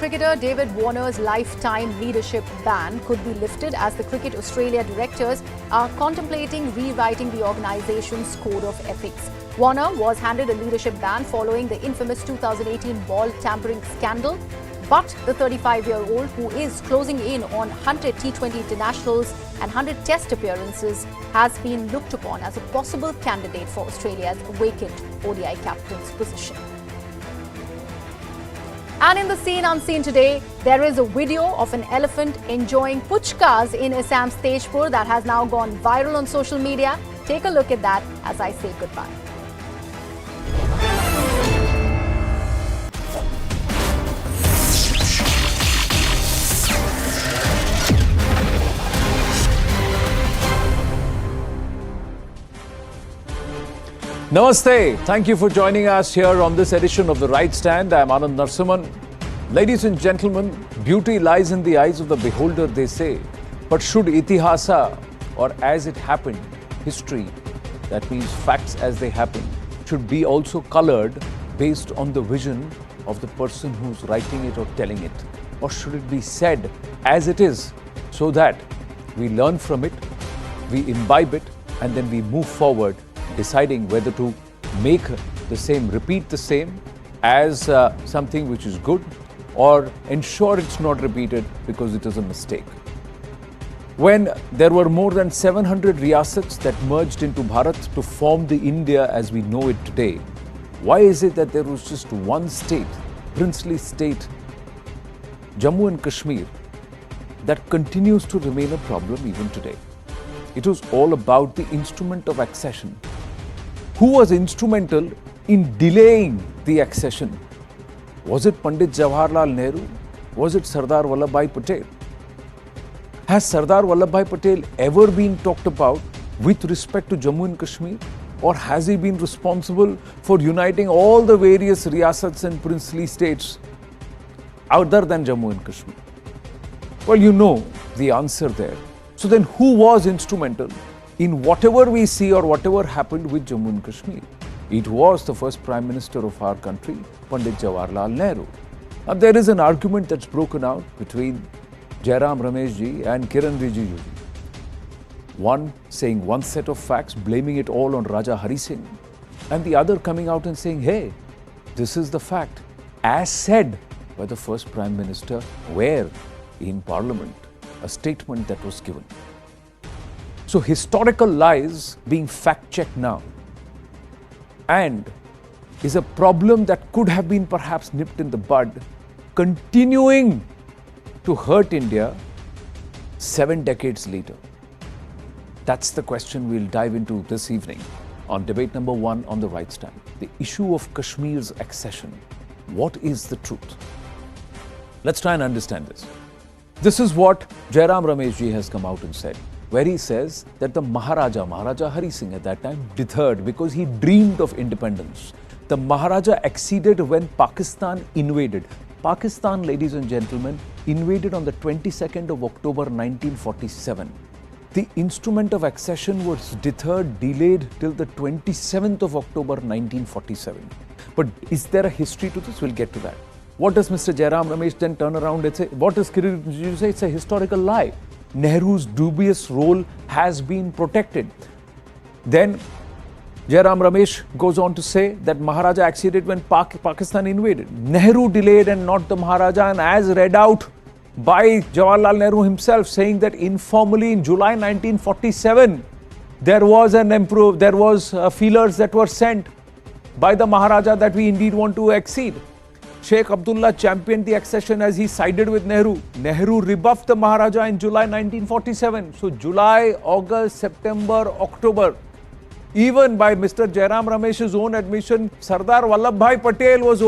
cricketer David Warner's lifetime leadership ban could be lifted as the Cricket Australia directors are contemplating rewriting the organisation's code of ethics. Warner was handed a leadership ban following the infamous 2018 ball tampering scandal. But the 35-year-old, who is closing in on 100 T20 internationals and 100 test appearances, has been looked upon as a possible candidate for Australia's vacant ODI captain's position. And in the Seen Unseen today, there is a video of an elephant enjoying puchkas in Assam's Tejpur that has now gone viral on social media. Take a look at that as I say goodbye. Namaste. Thank you for joining us here on this edition of The Right Stand. I am Anand Narsimhan. Ladies and gentlemen, beauty lies in the eyes of the beholder, they say. But should itihasa, or as it happened, history, that means facts as they happen, should be also colored based on the vision of the person who's writing it or telling it? Or should it be said as it is so that we learn from it, we imbibe it, and then we move forward, deciding whether to make the same, repeat the same as something which is good, or ensure it's not repeated because it is a mistake. When there were more than 700 riyasats that merged into Bharat to form the India as we know it today, why is it that there was just one state, princely state, Jammu and Kashmir, that continues to remain a problem even today? It was all about the instrument of accession. Who was instrumental in delaying the accession? Was it Pandit Jawaharlal Nehru? Was it Sardar Vallabhbhai Patel? Has Sardar Vallabhbhai Patel ever been talked about with respect to Jammu and Kashmir? Or has he been responsible for uniting all the various riyasats and princely states other than Jammu and Kashmir? Well, you know the answer there. So then who was instrumental in whatever we see or whatever happened with Jammu and Kashmir? It was the first Prime Minister of our country, Pandit Jawaharlal Nehru. Now there is an argument that's broken out between Jairam Rameshji and Kiran Rijiju. One saying one set of facts, blaming it all on Raja Hari Singh, and the other coming out and saying, hey, this is the fact, as said by the first Prime Minister, where in Parliament, a statement that was given. So historical lies being fact-checked now, and is a problem that could have been perhaps nipped in the bud, continuing to hurt India 7 decades later. That's the question we'll dive into this evening on debate number 1 on The Right Stand. The issue of Kashmir's accession. What is the truth? Let's try and understand this. This is what Jairam Rameshji has come out and said, where he says that the Maharaja Hari Singh at that time deterred because he dreamed of independence. The Maharaja acceded when Pakistan invaded. Pakistan, ladies and gentlemen, invaded on the 22nd of October 1947. The instrument of accession was delayed till the 27th of October 1947. But is there a history to this? We'll get to that. What does Mr. Jairam Ramesh then turn around and say? What does Kiran Rijiju say? It's a historical lie. Nehru's dubious role has been protected. Then Jairam Ramesh goes on to say that Maharaja acceded when Pakistan invaded. Nehru delayed and not the Maharaja, and as read out by Jawaharlal Nehru himself, saying that informally in July 1947, there was feelers that were sent by the Maharaja that we indeed want to accede. Sheikh Abdullah championed the accession as he sided with Nehru. Nehru rebuffed the Maharaja in July 1947. So July, August, September, October. Even by Mr. Jairam Ramesh's own admission, Sardar Vallabhbhai Patel was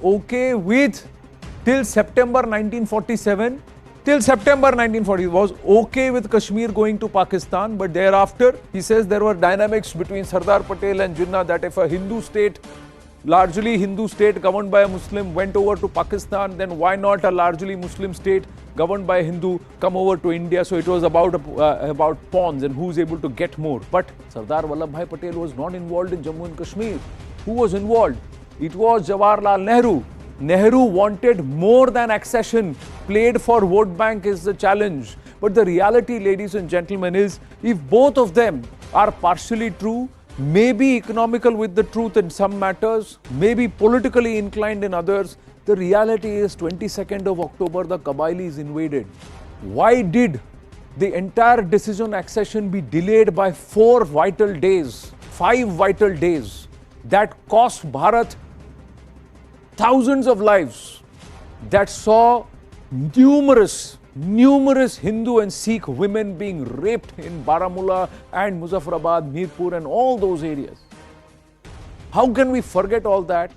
okay with till September 1947. Till September 1940 was okay with Kashmir going to Pakistan, but thereafter he says there were dynamics between Sardar Patel and Jinnah that if a Hindu state, largely Hindu state governed by a Muslim, went over to Pakistan, then why not a largely Muslim state governed by a Hindu come over to India? So it was about pawns and who's able to get more. But Sardar Vallabhbhai Patel was not involved in Jammu and Kashmir. Who was involved? It was Jawaharlal Nehru. Nehru wanted more than accession. Played for vote bank is the challenge. But the reality, ladies and gentlemen, is if both of them are partially true, maybe economical with the truth in some matters, maybe politically inclined in others, the reality is 22nd of October, the Kabilis invaded. Why did the entire decision accession be delayed by 4 vital days, 5 vital days that cost Bharat thousands of lives, that saw numerous Hindu and Sikh women being raped in Baramulla and Muzaffarabad, Mirpur and all those areas? How can we forget all that?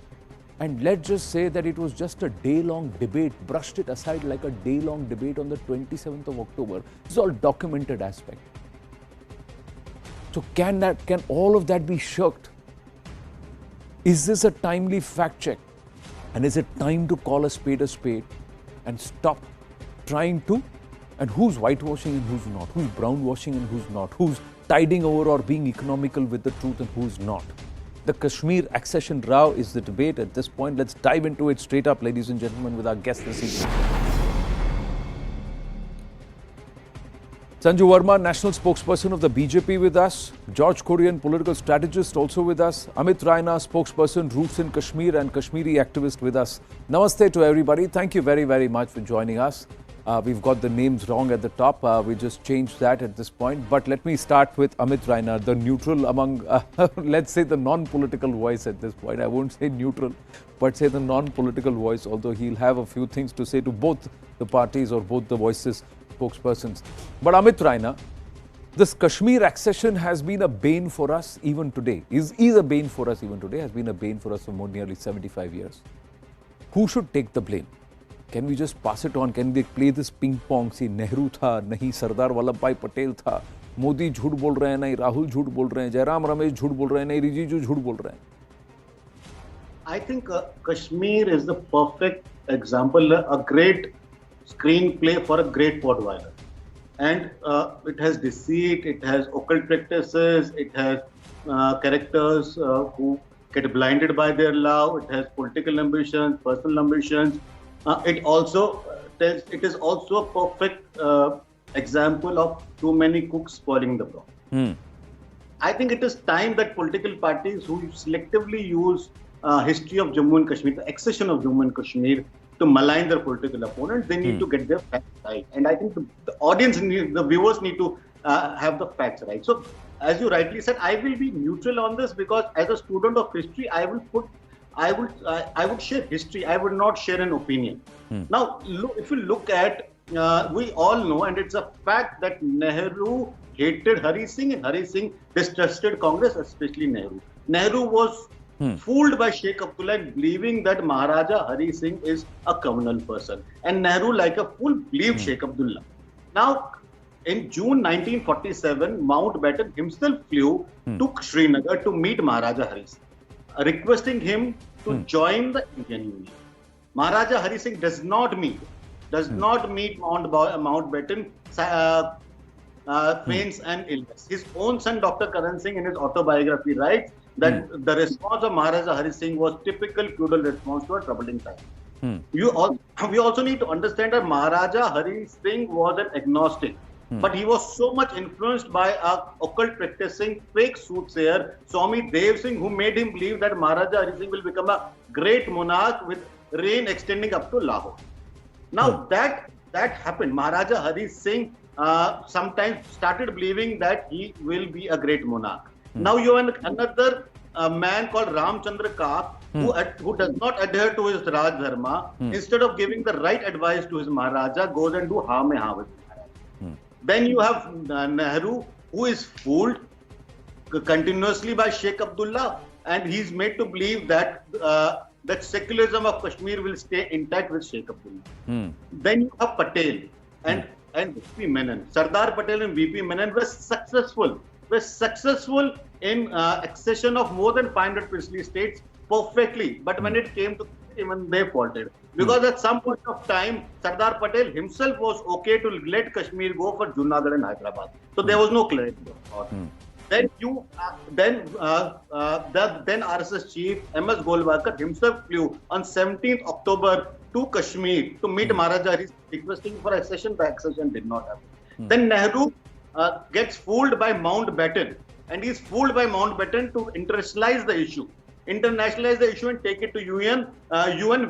And let's just say that it was just a day-long debate, brushed it aside like a day-long debate on the 27th of October. This is all documented aspect. So can all of that be shirked? Is this a timely fact check? And is it time to call a spade and stop trying to? And who's whitewashing and who's not? Who's brownwashing and who's not? Who's tiding over or being economical with the truth and who's not? The Kashmir accession row is the debate at this point. Let's dive into it straight up, ladies and gentlemen, with our guest this evening. Sanju Verma, national spokesperson of the BJP with us. George Korean, political strategist, also with us. Amit Raina, spokesperson, roots in Kashmir and Kashmiri activist with us. Namaste to everybody. Thank you very, very much for joining us. We've got the names wrong at the top. We just changed that at this point. But let me start with Amit Raina, the neutral among, let's say the non-political voice at this point. I won't say neutral, but say the non-political voice, although he'll have a few things to say to both the parties or both the voices, spokespersons. But Amit Raina, this Kashmir accession has been a bane for us even today. Is a bane for us even today, has been a bane for us for nearly 75 years. Who should take the blame? Can we just pass it on? Can they play this ping pong? See, Nehru tha, nahi Sardar Vallabhbhai Patel tha. Modi jhoot bol rahe hain, nahi Rahul jhoot bol rahe hain, Jairam Ramesh jhoot bol rahe hain, nahi Rijiju jhoot bol rahe hain. I think Kashmir is the perfect example, a great screenplay for a great Pottweiler. And it has deceit, it has occult practices, it has characters who get blinded by their love, it has political ambitions, personal ambitions. It is also a perfect example of too many cooks spoiling the broth. I think it is time that political parties who selectively use history of Jammu and Kashmir, the accession of Jammu and Kashmir, to malign their political opponents, they need to get their facts right. And I think the audience, the viewers need to have the facts right. So, as you rightly said, I will be neutral on this because as a student of history, I would share history. I would not share an opinion. Now, if you look at, we all know, and it's a fact that Nehru hated Hari Singh and Hari Singh distrusted Congress, especially Nehru. Nehru was fooled by Sheikh Abdullah believing that Maharaja Hari Singh is a communal person. And Nehru, like a fool, believed Sheikh Abdullah. Now, in June 1947, Mountbatten himself flew to Srinagar to meet Maharaja Hari Singh, requesting him to join the Indian Union. Maharaja Hari Singh does not meet Mountbatten, feigns an illness. His own son, Dr. Karan Singh, in his autobiography writes that the response of Maharaja Hari Singh was typical feudal response to a troubling time. We also need to understand that Maharaja Hari Singh was an agnostic. But he was so much influenced by a occult practicing fake soothsayer, Swami Dev Singh, who made him believe that Maharaja Hari Singh will become a great monarch with reign extending up to Lahore. Now that happened. Maharaja Hari Singh sometimes started believing that he will be a great monarch. Now you have another man called Ramchandra Kak, who does not adhere to his Raj Dharma. Instead of giving the right advice to his Maharaja, goes and do harm with him. Then you have Nehru, who is fooled continuously by Sheikh Abdullah, and he's made to believe that that secularism of Kashmir will stay intact with Sheikh Abdullah. Then you have Patel and VP Menon. Sardar Patel and VP Menon were successful in accession of more than 500 princely states perfectly. But when it came to even they faltered. Because at some point of time, Sardar Patel himself was okay to let Kashmir go for Junagadh and Hyderabad. So there was no clarity. then then RSS chief MS Golwalkar himself flew on 17th October to Kashmir to meet Maharaja. He's requesting for accession. The accession did not happen. Then Nehru gets fooled by Mountbatten, and he's fooled by Mountbatten to internationalize the issue and take it to UN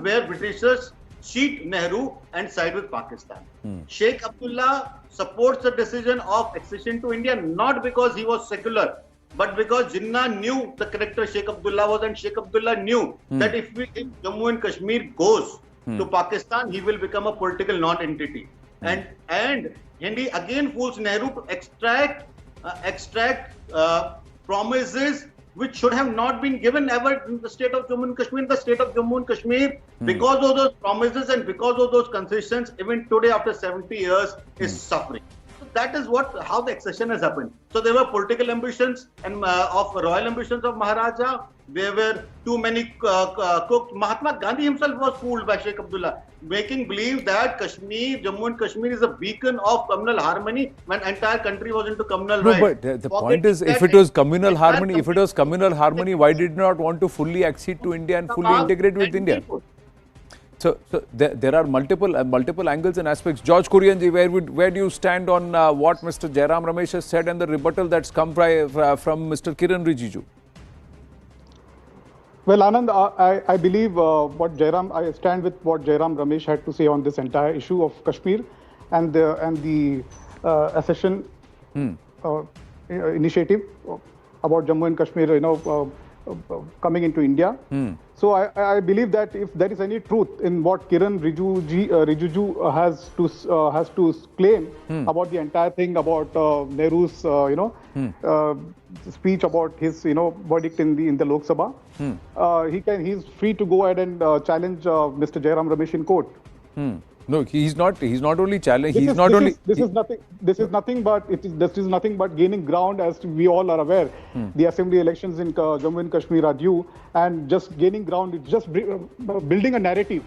where Britishers cheat Nehru and side with Pakistan. Sheikh Abdullah supports the decision of accession to India not because he was secular, but because Jinnah knew the character Sheikh Abdullah was, and Sheikh Abdullah knew that if Jammu and Kashmir goes to Pakistan, he will become a political non-entity. And he again fools Nehru to extract promises which should have not been given ever in the state of Jammu and Kashmir. The state of Jammu and Kashmir, because of those promises and because of those concessions, even today after 70 years, is suffering. So that is how the accession has happened. So there were political ambitions and of royal ambitions of Maharaja. There were too many cooked. Mahatma Gandhi himself was fooled by Sheikh Abdullah, making believe that Jammu and Kashmir is a beacon of communal harmony when entire country was into communal rights. But the point is, if it was communal harmony, why did not want to fully accede to India and fully integrate with India? So there are multiple angles and aspects. George Kurianji, where do you stand on what Mr. Jairam Ramesh has said and the rebuttal that's come from Mr. Kiran Rijiju? Well, Anand, I believe I stand with what Jairam Ramesh had to say on this entire issue of Kashmir and the accession initiative about Jammu and Kashmir, coming into India. So I believe that if there is any truth in what Kiran Rijiju has to claim about the entire thing, about Nehru's speech about his verdict in the Lok Sabha, he's free to go ahead and challenge Mr. Jairam Ramesh in court. No, he's not only challenged. This is nothing but gaining ground, as we all are aware. The assembly elections in Jammu and Kashmir are due, and just gaining ground, it's just building a narrative.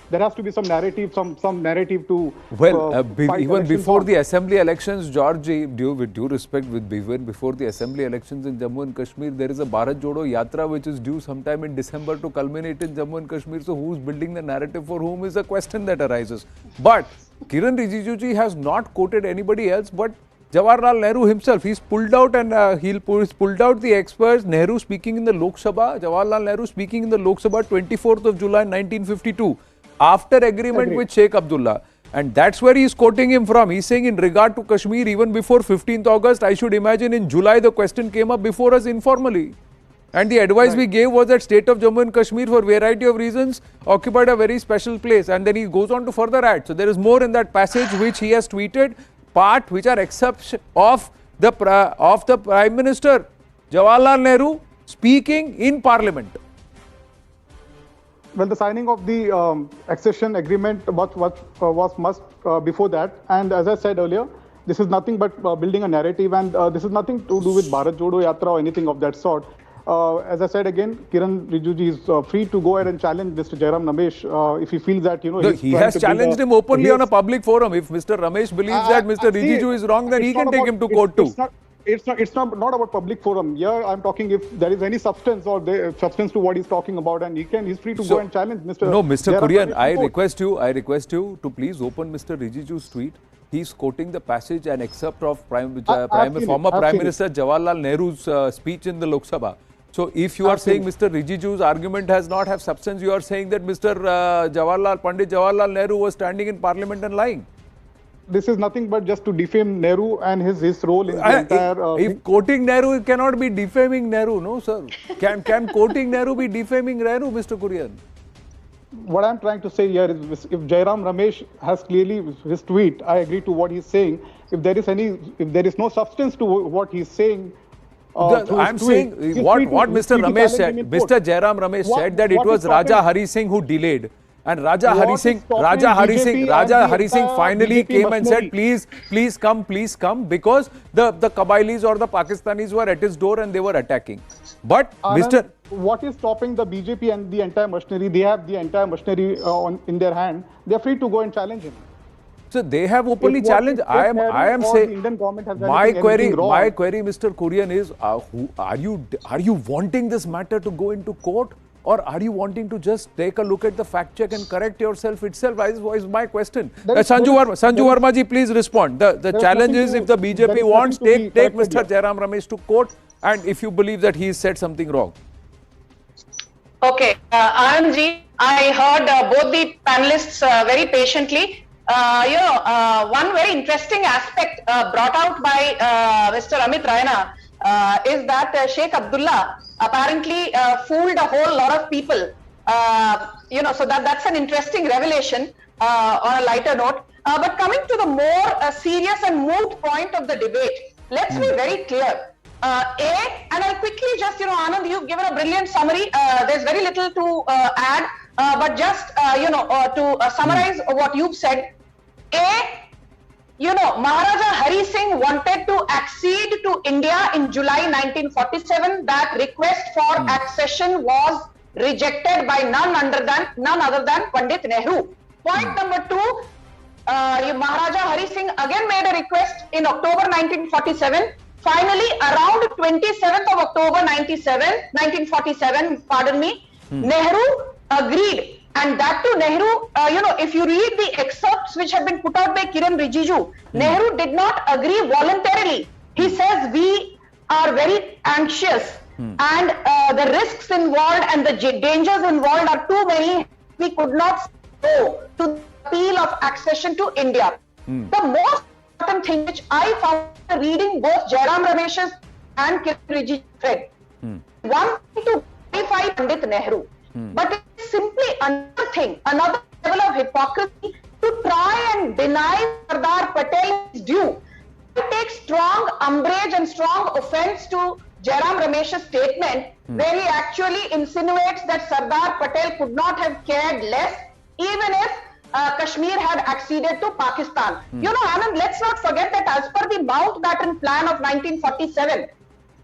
There has to be some narrative, some narrative to. Well, even before the assembly elections, George, with due respect, before the assembly elections in Jammu and Kashmir, there is a Bharat Jodo Yatra which is due sometime in December to culminate in Jammu and Kashmir. So, who's building the narrative for whom is a question that arises. But Kiran Rijiju ji has not quoted anybody else but Jawaharlal Nehru himself. He's pulled out he's pulled out the experts. Nehru speaking in the Lok Sabha, Jawaharlal Nehru speaking in the Lok Sabha 24th of July 1952 after agreement with Sheikh Abdullah. And that's where he's quoting him from. He's saying in regard to Kashmir, even before 15th August, I should imagine in July the question came up before us informally. And the advice we gave was that state of Jammu and Kashmir, for a variety of reasons, occupied a very special place. And then he goes on to further add. So there is more in that passage which he has tweeted, part which are excerpts of the Prime Minister Jawaharlal Nehru speaking in Parliament. Well, the signing of the accession agreement was must before that. And as I said earlier, this is nothing but building a narrative, and this is nothing to do with Bharat Jodo Yatra or anything of that sort. As I said again, Kiran Rijiju is free to go ahead and challenge Mr. Jairam Ramesh if he feels that, he has challenged him openly on a public forum. If Mr. Ramesh believes that Mr. Rijiju is wrong, then he can take him to court too. It's not about public forum. Here I'm talking if there is any substance substance to what he's talking about, and he's free to go and challenge Mr. No, Mr. Kurian, I request you to please open Mr. Rijiju's tweet. He's quoting the passage and excerpt of former Prime Minister Jawaharlal Nehru's speech in the Lok Sabha. So, if you are saying Mr. Rijiju's argument does not have substance, you are saying that Mr. Pandit Jawaharlal Nehru was standing in Parliament and lying. This is nothing but just to defame Nehru and his role in the entire... if quoting Nehru, it cannot be defaming Nehru, no sir. Can quoting Nehru be defaming Nehru, Mr. Kurian? What I'm trying to say here is, if Jairam Ramesh has clearly his tweet, I agree to what he's saying. If there is no substance to what he's saying, I'm saying what Mr. Ramesh said. Mr. Jairam Ramesh said that it was Raja Hari Singh who delayed, and Raja Hari Singh finally came and said, please come, because the Kabilis or the Pakistanis were at his door and they were attacking. But Anand, what is stopping the BJP and the entire machinery? They have the entire machinery in their hand. They are free to go and challenge him. So they have openly challenged. I am saying Indian government has my query, wrong. Mr. Kurian, is are you wanting this matter to go into court, or are you wanting to just take a look at the fact check and correct yourself itself? Is my question. Sanju Verma ji, please respond. The challenge is, if the BJP wants, take Mr. Jairam Ramesh to court, and if you believe that he has said something wrong. Okay, Anand ji, I heard both the panelists very patiently. One very interesting aspect brought out by Mr. Amit Raina is that Sheikh Abdullah apparently fooled a whole lot of people. So that's an interesting revelation on a lighter note. But coming to the more serious and moot point of the debate, let's be very clear. And I'll quickly just, Anand, you've given a brilliant summary. There's very little to add, but just, to summarize what you've said. Maharaja Hari Singh wanted to accede to India in July 1947. That request for accession was rejected by none other than Pandit Nehru. Point number two, Maharaja Hari Singh again made a request in October 1947. Finally, around 27th of October 1947, Nehru agreed. And that too, Nehru, if you read the excerpts which have been put out by Kiran Rijiju, Nehru did not agree voluntarily. He says, we are very anxious and the risks involved and the dangers involved are too many. We could not go to the appeal of accession to India. The most important thing which I found reading both Jairam Ramesh's and Kiran Rijiju's thread, one thing to verify Pandit Nehru, but it's simply another thing, another level of hypocrisy to try and deny Sardar Patel's due. I take strong umbrage and strong offense to Jairam Ramesh's statement where he actually insinuates that Sardar Patel could not have cared less even if Kashmir had acceded to Pakistan. Anand, let's not forget that as per the Mountbatten Plan of 1947,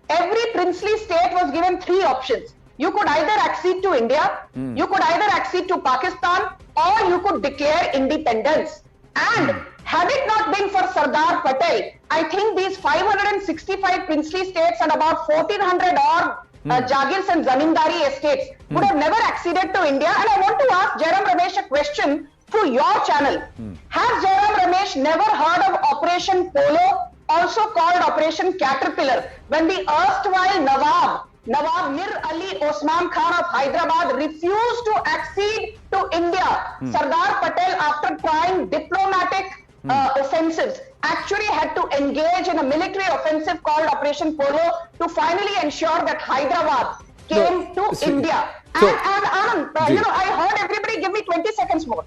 every princely state was given three options. You could either accede to India, you could either accede to Pakistan, or you could declare independence. And had it not been for Sardar Patel, I think these 565 princely states and about 1400 odd Jagirs and Zamindari estates would have never acceded to India. And I want to ask Jairam Ramesh a question through your channel. Has Jairam Ramesh never heard of Operation Polo, also called Operation Caterpillar, when the erstwhile Nawab Mir Ali Osman Khan of Hyderabad refused to accede to India? Sardar Patel, after trying diplomatic offensives, actually had to engage in a military offensive called Operation Polo to finally ensure that Hyderabad came to India. And Anand, I heard everybody, give me 20 seconds more.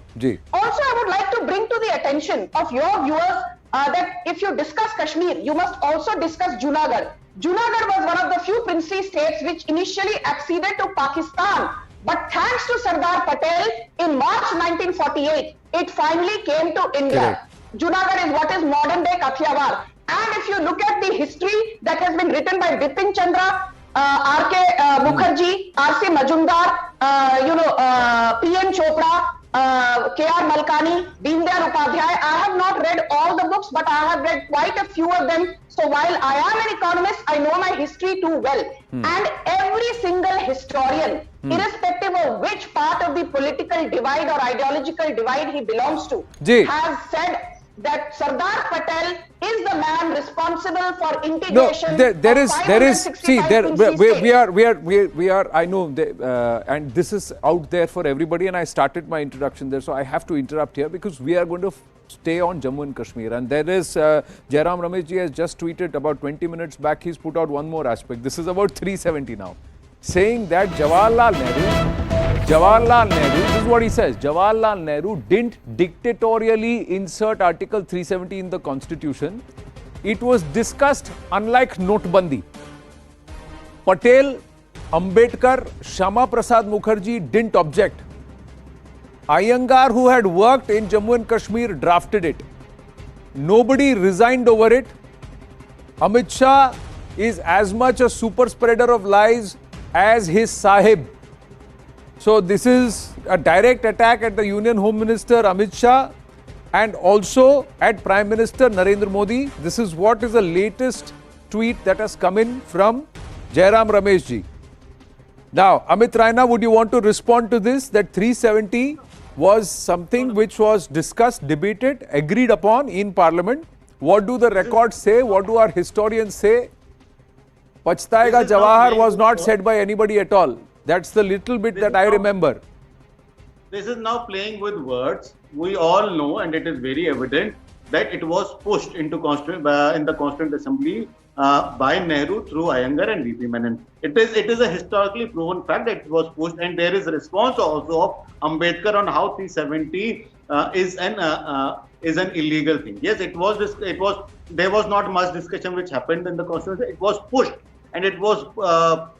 Also, I would like to bring to the attention of your viewers that if you discuss Kashmir, you must also discuss Junagadh. Junagadh was one of the few princely states which initially acceded to Pakistan. But thanks to Sardar Patel, in March 1948, it finally came to India. Junagadh is what is modern day Kathiawar. And if you look at the history that has been written by Bipin Chandra, R.K. Mukherjee, R.C. Majumdar, P.N. Chopra, K.R. Malkani, Deendayal Upadhyay. I have not read all the books, but I have read quite a few of them. So while I am an economist, I know my history too well. And every single historian, irrespective of which part of the political divide or ideological divide he belongs to, has said that Sardar Patel is the man responsible for integration. No, there is. See, we are. I know, and this is out there for everybody. And I started my introduction there, so I have to interrupt here because we are going to stay on Jammu and Kashmir. And there is Jairam Ramesh ji has just tweeted about 20 minutes back. He's put out one more aspect. This is about 370 now, saying that Jawaharlal Nehru, this is what he says, Jawaharlal Nehru didn't dictatorially insert Article 370 in the Constitution. It was discussed unlike Notbandi. Patel, Ambedkar, Shama Prasad Mukherjee didn't object. Iyengar, who had worked in Jammu and Kashmir, drafted it. Nobody resigned over it. Amit Shah is as much a super spreader of lies as his sahib. So this is a direct attack at the Union Home Minister Amit Shah. and also at Prime Minister Narendra Modi. This is what is the latest tweet that has come in from Jairam Ramesh ji. Now, Amit Raina, would you want to respond to this, that 370 was something which was discussed, debated, agreed upon in Parliament? What do the records say? What do our historians say? Pachtaega Jawahar was not said by anybody at all. That's the little bit that I remember. This is now playing with words. We all know, and it is very evident, that it was pushed into in the Constituent Assembly by Nehru through Iyengar and V.P. Menon. It is a historically proven fact that it was pushed, and there is a response also of Ambedkar on how 370 is an illegal thing. Yes, there was not much discussion which happened in the Constitution. It was pushed, and it was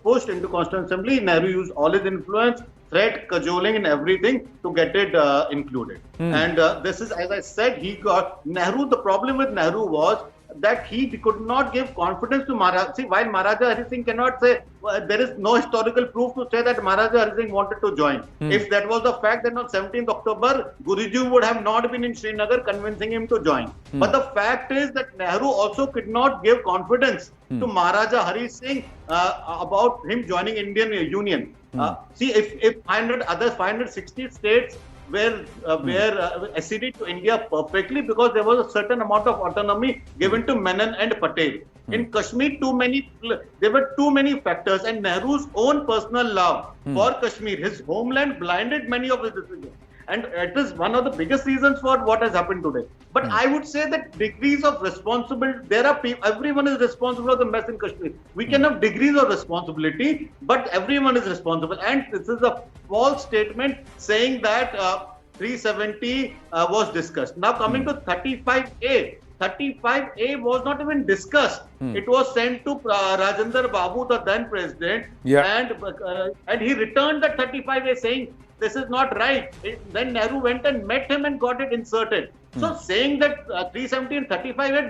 pushed into Constituent Assembly. Nehru used all his influence, threat, cajoling, and everything to get it included. And this is, as I said, Nehru. The problem with Nehru was that he could not give confidence to Maharaja. See, while Maharaja Hari Singh cannot say, there is no historical proof to say that Maharaja Hari Singh wanted to join. If that was the fact, then on 17th October, Guruji would have not been in Srinagar convincing him to join. But the fact is that Nehru also could not give confidence to Maharaja Hari Singh about him joining Indian Union. See, if 560 states were acceded to India perfectly, because there was a certain amount of autonomy given to Menon and Patel. In Kashmir, there were too many factors, and Nehru's own personal love for Kashmir, his homeland, blinded many of his decisions. And it is one of the biggest reasons for what has happened today. But I would say that degrees of responsibility, everyone is responsible for the mess in Kashmir. We can have degrees of responsibility, but everyone is responsible. And this is a false statement saying that 370 was discussed. Now coming to 35A. 35A was not even discussed. It was sent to Rajendra Babu, the then president, and he returned that 35A saying, this is not right. Then Nehru went and met him and got it inserted. So saying that 370 and 35 were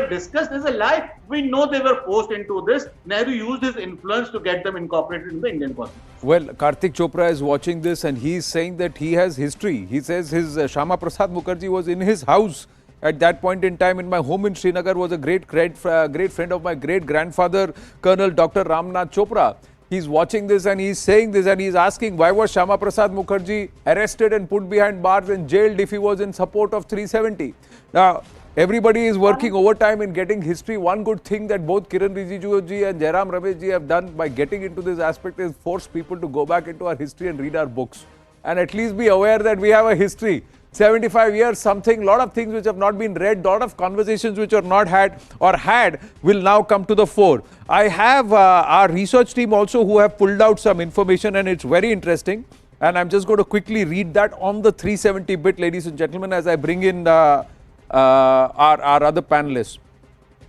discussed is a lie. We know they were forced into this. Nehru used his influence to get them incorporated in the Indian Constitution. Well, Karthik Chopra is watching this and he is saying that he has history. He says his Shama Prasad Mukherjee was in his house at that point in time. In my home in Srinagar was a great friend of my great-grandfather, Colonel Dr. Ramnath Chopra. He's watching this and he's saying this and he's asking, why was Shama Prasad Mukherjee arrested and put behind bars and jailed if he was in support of 370? Now, everybody is working overtime in getting history. One good thing that both Kiran Rijiju ji and Jairam Ramesh ji have done by getting into this aspect is force people to go back into our history and read our books. And at least be aware that we have a history. 75 years, lot of things which have not been read, lot of conversations which are not had or had will now come to the fore. I have our research team also who have pulled out some information and it's very interesting. And I'm just going to quickly read that on the 370 bit, ladies and gentlemen, as I bring in our other panelists.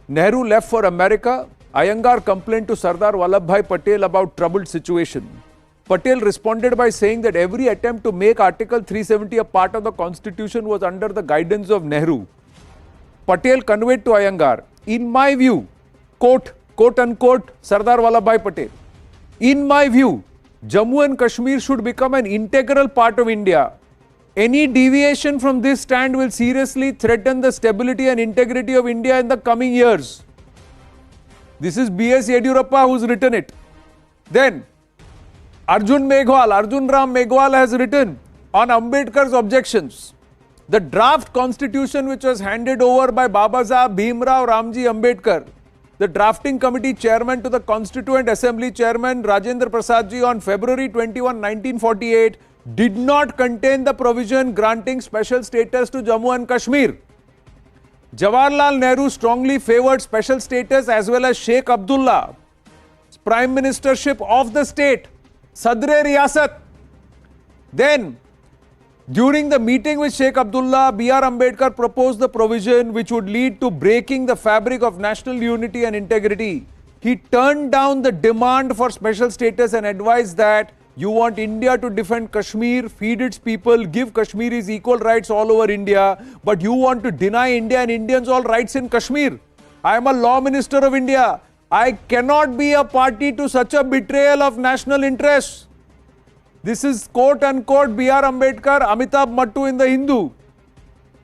Nehru left for America. Iyengar complained to Sardar Vallabhbhai Patel about troubled situation. Patel responded by saying that every attempt to make Article 370 a part of the Constitution was under the guidance of Nehru. Patel conveyed to Iyengar, in my view, quote unquote, Sardar Vallabhbhai Patel, in my view, Jammu and Kashmir should become an integral part of India. Any deviation from this stand will seriously threaten the stability and integrity of India in the coming years. This is B.S. Yediyurappa who's written it. Then, Arjun Ram Meghwal has written on Ambedkar's objections. The draft constitution which was handed over by Babasaheb Bhimrao Ramji Ambedkar, the drafting committee chairman to the Constituent Assembly chairman Rajendra Prasad ji on February 21, 1948, did not contain the provision granting special status to Jammu and Kashmir. Jawaharlal Nehru strongly favoured special status as well as Sheikh Abdullah, prime ministership of the state. Sadre Riyasat. Then, during the meeting with Sheikh Abdullah, B.R. Ambedkar proposed the provision which would lead to breaking the fabric of national unity and integrity. He turned down the demand for special status and advised that you want India to defend Kashmir, feed its people, give Kashmiris equal rights all over India, but you want to deny India and Indians all rights in Kashmir. I am a law minister of India. I cannot be a party to such a betrayal of national interests. This is quote unquote B.R. Ambedkar, Amitabh Mattu in the Hindu.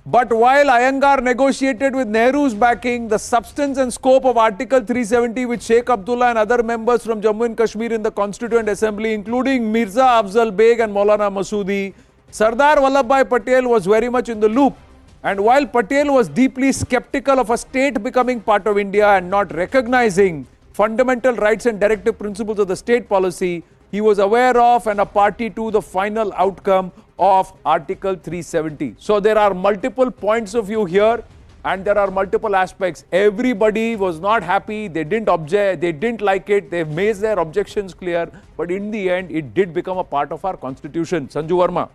But while Iyengar negotiated with Nehru's backing, the substance and scope of Article 370 with Sheikh Abdullah and other members from Jammu and Kashmir in the Constituent Assembly, including Mirza Afzal Beg and Maulana Masoodi, Sardar Vallabhbhai Patel was very much in the loop. And while Patel was deeply skeptical of a state becoming part of India and not recognizing fundamental rights and directive principles of the state policy, he was aware of and a party to the final outcome of Article 370. So there are multiple points of view here and there are multiple aspects. Everybody was not happy, they didn't object, they didn't like it, they made their objections clear, but in the end it did become a part of our constitution. Sanju Verma.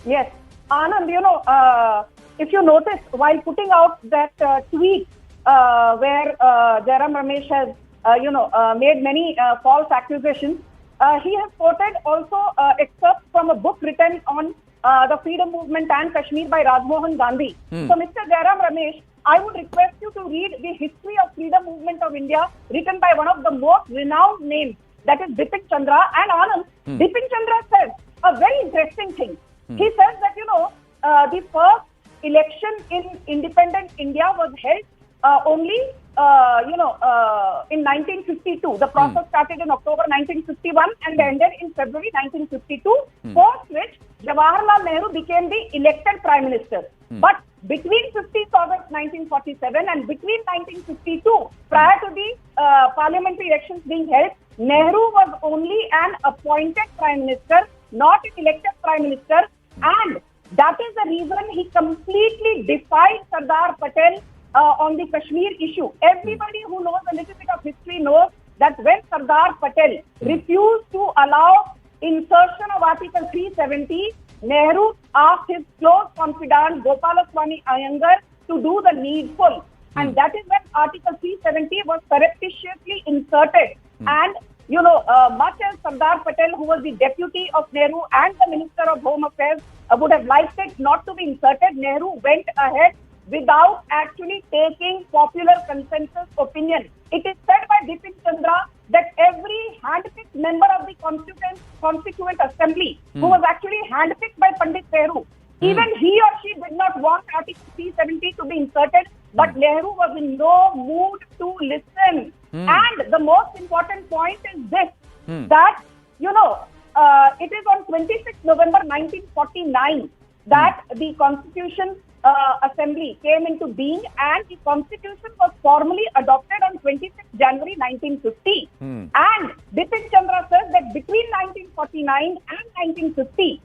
Yes, Anand, if you notice, while putting out that tweet where Jairam Ramesh has, made many false accusations, he has quoted also excerpts from a book written on the freedom movement and Kashmir by Rajmohan Gandhi. So, Mr. Jairam Ramesh, I would request you to read the history of freedom movement of India written by one of the most renowned names, that is Bipin Chandra. And Anand, Bipin Chandra says a very interesting thing. He says that, the first election in independent India was held only, in 1952. The process started in October 1951 and ended in February 1952, post which Jawaharlal Nehru became the elected Prime Minister. But between 15th August 1947 and between 1952, prior to the parliamentary elections being held, Nehru was only an appointed Prime Minister, not an elected Prime Minister, and that is the reason he completely defied Sardar Patel on the Kashmir issue. Everybody who knows a little bit of history knows that when Sardar Patel refused to allow insertion of Article 370, Nehru asked his close confidant Gopalaswamy Iyengar to do the needful. And that is when Article 370 was surreptitiously inserted. And much as Sardar Patel, who was the deputy of Nehru and the Minister of Home Affairs, would have liked it not to be inserted, Nehru went ahead without actually taking popular consensus opinion. It is said by Bipin Chandra that every handpicked member of the Constituent Assembly, who was actually handpicked by Pandit Nehru, even he or she did not want Article 370 to be inserted, but Nehru was in no mood to listen. And the most important point is this, that, it is on 26 November 1949 that the Constitution Assembly came into being, and the Constitution was formally adopted on 26 January 1950. And Bipin Chandra says that between 1949 and 1950,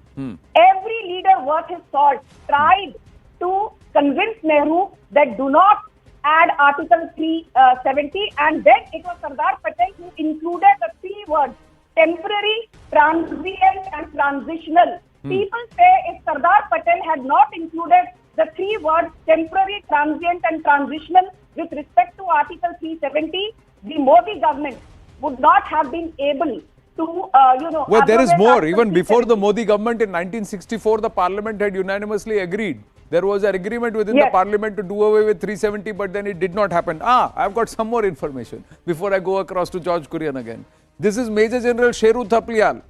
every leader worth his salt tried to convince Nehru that do not add Article 370, and then it was Sardar Patel who included the three words temporary, transient and transitional. People say if Sardar Patel had not included the three words temporary, transient and transitional with respect to Article 370, the Modi government would not have been able to, Well, there is more. Even before the Modi government in 1964, the parliament had unanimously agreed. There was an agreement within the parliament to do away with 370, but then it did not happen. I've got some more information before I go across to George Kurian again. This is Major General Sheru Thapliyal.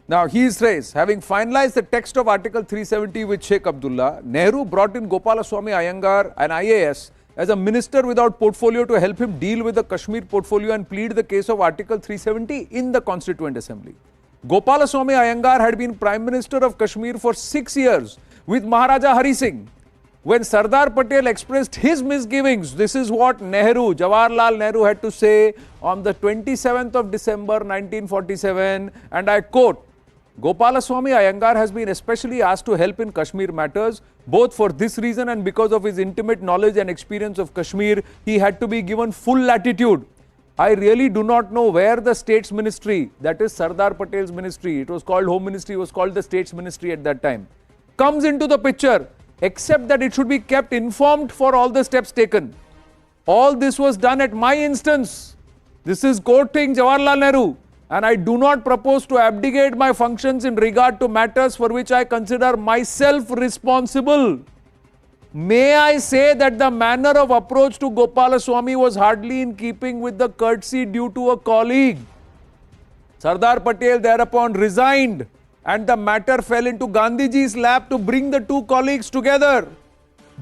Now, he says, having finalized the text of Article 370 with Sheikh Abdullah, Nehru brought in Gopalaswamy Iyengar, an IAS, as a minister without portfolio to help him deal with the Kashmir portfolio and plead the case of Article 370 in the Constituent Assembly. Gopalaswamy Iyengar had been Prime Minister of Kashmir for 6 years with Maharaja Hari Singh. When Sardar Patel expressed his misgivings, this is what Jawaharlal Nehru had to say on the 27th of December 1947, and I quote, Gopalaswamy Iyengar has been especially asked to help in Kashmir matters. Both for this reason and because of his intimate knowledge and experience of Kashmir, he had to be given full latitude. I really do not know where the States Ministry, that is Sardar Patel's ministry, it was called Home Ministry, it was called the States Ministry at that time, comes into the picture, except that it should be kept informed for all the steps taken. All this was done at my instance. This is quoting Jawaharlal Nehru. And I do not propose to abdicate my functions in regard to matters for which I consider myself responsible. May I say that the manner of approach to Gopalaswamy was hardly in keeping with the courtesy due to a colleague. Sardar Patel thereupon resigned and the matter fell into Gandhiji's lap to bring the two colleagues together.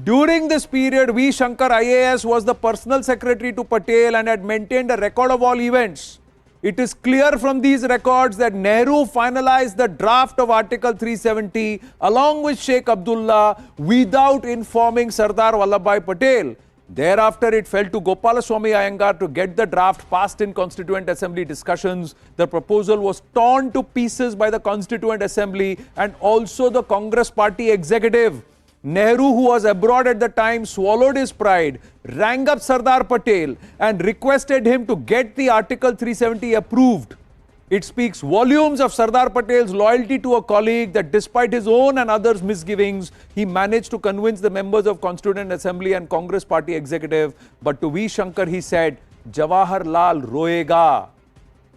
During this period, V. Shankar IAS was the personal secretary to Patel and had maintained a record of all events. It is clear from these records that Nehru finalized the draft of Article 370 along with Sheikh Abdullah without informing Sardar Vallabhbhai Patel. Thereafter, it fell to Gopalaswamy Iyengar to get the draft passed in Constituent Assembly discussions. The proposal was torn to pieces by the Constituent Assembly and also the Congress Party executive. Nehru, who was abroad at the time, swallowed his pride, rang up Sardar Patel and requested him to get the Article 370 approved. It speaks volumes of Sardar Patel's loyalty to a colleague that despite his own and others' misgivings, he managed to convince the members of Constituent Assembly and Congress Party executive. But to V. Shankar, he said, Jawaharlal roega,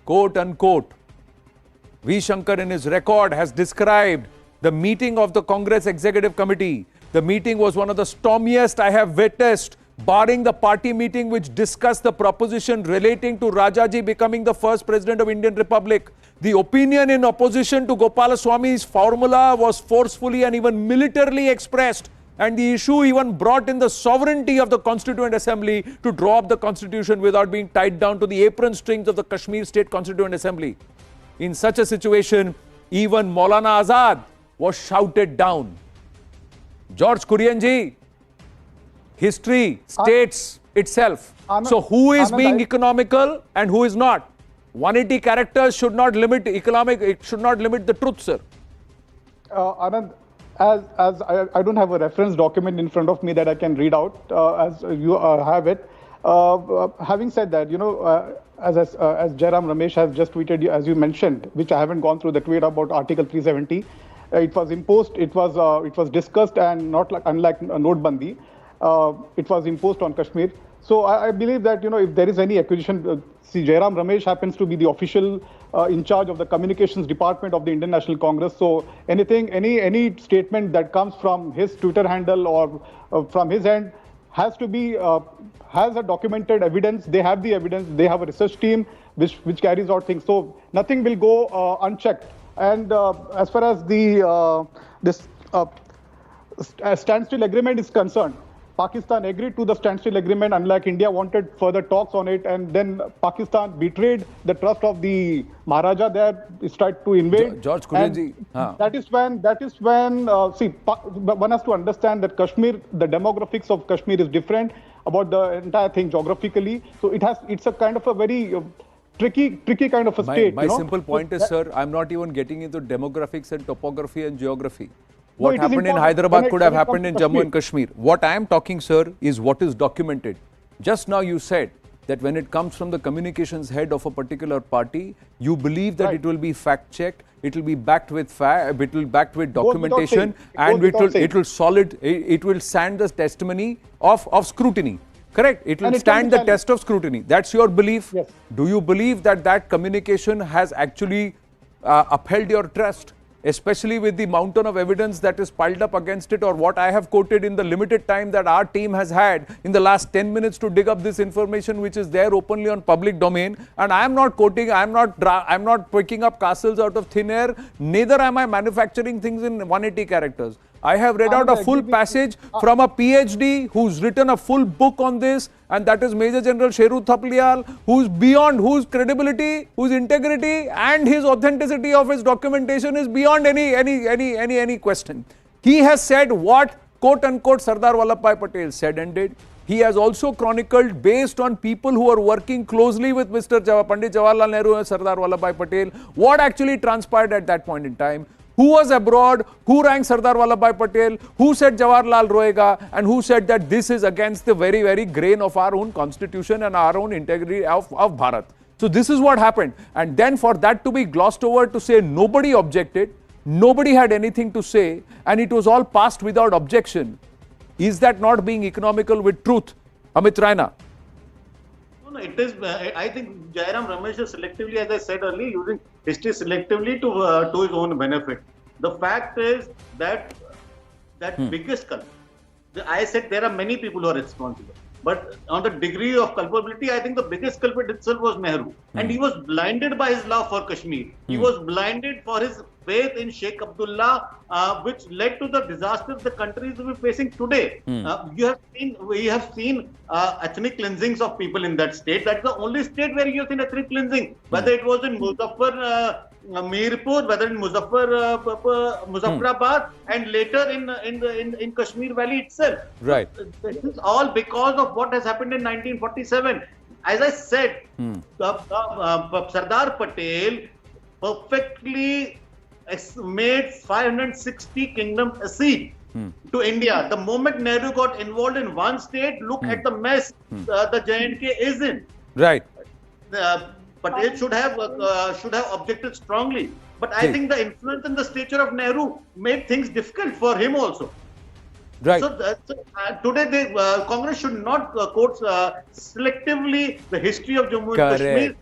quote unquote. V. Shankar in his record has described the meeting of the Congress Executive Committee. The meeting was one of the stormiest I have witnessed, barring the party meeting which discussed the proposition relating to Rajaji becoming the first president of Indian Republic. The opinion in opposition to Gopalaswamy's formula was forcefully and even militarily expressed, and the issue even brought in the sovereignty of the Constituent Assembly to draw up the constitution without being tied down to the apron strings of the Kashmir State Constituent Assembly. In such a situation, even Maulana Azad was shouted down. George Kurianji, history states itself. So who is being economical and who is not? 180 characters should not limit it should not limit the truth, sir. Anand, as I don't have a reference document in front of me that I can read out, as you have it. Having said that, you know, as Jairam Ramesh has just tweeted, as you mentioned, which I haven't gone through the tweet about Article 370. It was imposed, it was discussed, and not like, unlike Notbandi, it was imposed on Kashmir. So I believe that, you know, if there is any accusation, see, Jairam Ramesh happens to be the official in charge of the communications department of the Indian National Congress. So any statement that comes from his Twitter handle or from his end has to be has a documented evidence. They have the evidence. They have a research team which carries out things. So nothing will go unchecked. And as far as the this standstill agreement is concerned, Pakistan agreed to the standstill agreement, unlike India wanted further talks on it, and then Pakistan betrayed the trust of the Maharaja there, tried to invade. George Kurianji. That is when see, one has to understand that Kashmir, the demographics of Kashmir is different about the entire thing geographically. So it's a kind of a very tricky kind of a state. My simple point is, sir, I'm not even getting into demographics and topography and geography. What happened in Hyderabad could have happened in Jammu and Kashmir. What I am talking, sir, is what is documented. Just now you said that when it comes from the communications head of a particular party, you believe that it will be fact-checked, it will be backed with documentation, and it will stand the testimony of scrutiny. Correct? It will stand the test of scrutiny. That's your belief. Yes. Do you believe that communication has actually upheld your trust, especially with the mountain of evidence that is piled up against it, or what I have quoted in the limited time that our team has had in the last 10 minutes to dig up this information, which is there openly on public domain? And I am not quoting, I am not picking up castles out of thin air, neither am I manufacturing things in 180 characters. I have read out a full passage from a PhD who's written a full book on this, and that is Major General Sheru Thapliyal, who's beyond, whose credibility, whose integrity and his authenticity of his documentation is beyond any question. He has said what quote unquote Sardar Vallabhbhai Patel said and did. He has also chronicled, based on people who are working closely with Pandit Jawaharlal Nehru and Sardar Vallabhbhai Patel, what actually transpired at that point in time. Who was abroad, who ranked Sardar Vallabhbhai Patel, who said Jawaharlal roega, and who said that this is against the very, very grain of our own constitution and our own integrity of Bharat. So this is what happened. And then for that to be glossed over to say nobody objected, nobody had anything to say, and it was all passed without objection. Is that not being economical with truth? Amit Raina. No, it is. I think Jairam Ramesh is selectively, as I said earlier, using history selectively to his own benefit. The fact is that biggest culprit. I said there are many people who are responsible, but on the degree of culpability, I think the biggest culprit itself was Nehru, and he was blinded by his love for Kashmir. He was blinded for his faith in Sheikh Abdullah, which led to the disasters the country is facing today. We have seen ethnic cleansings of people in that state. That's the only state where you have seen ethnic cleansing, whether it was in Mirpur, whether in Muzaffarabad, and later in Kashmir Valley itself. Right. This is all because of what has happened in 1947. As I said, Sardar Patel perfectly made 560 kingdoms accede to India. The moment Nehru got involved in one state, look at the mess the J&K is in. Right. Patel should have objected strongly. But I think the influence and the stature of Nehru made things difficult for him also. Right. So today, Congress should not quote selectively the history of Jammu and Kashmir.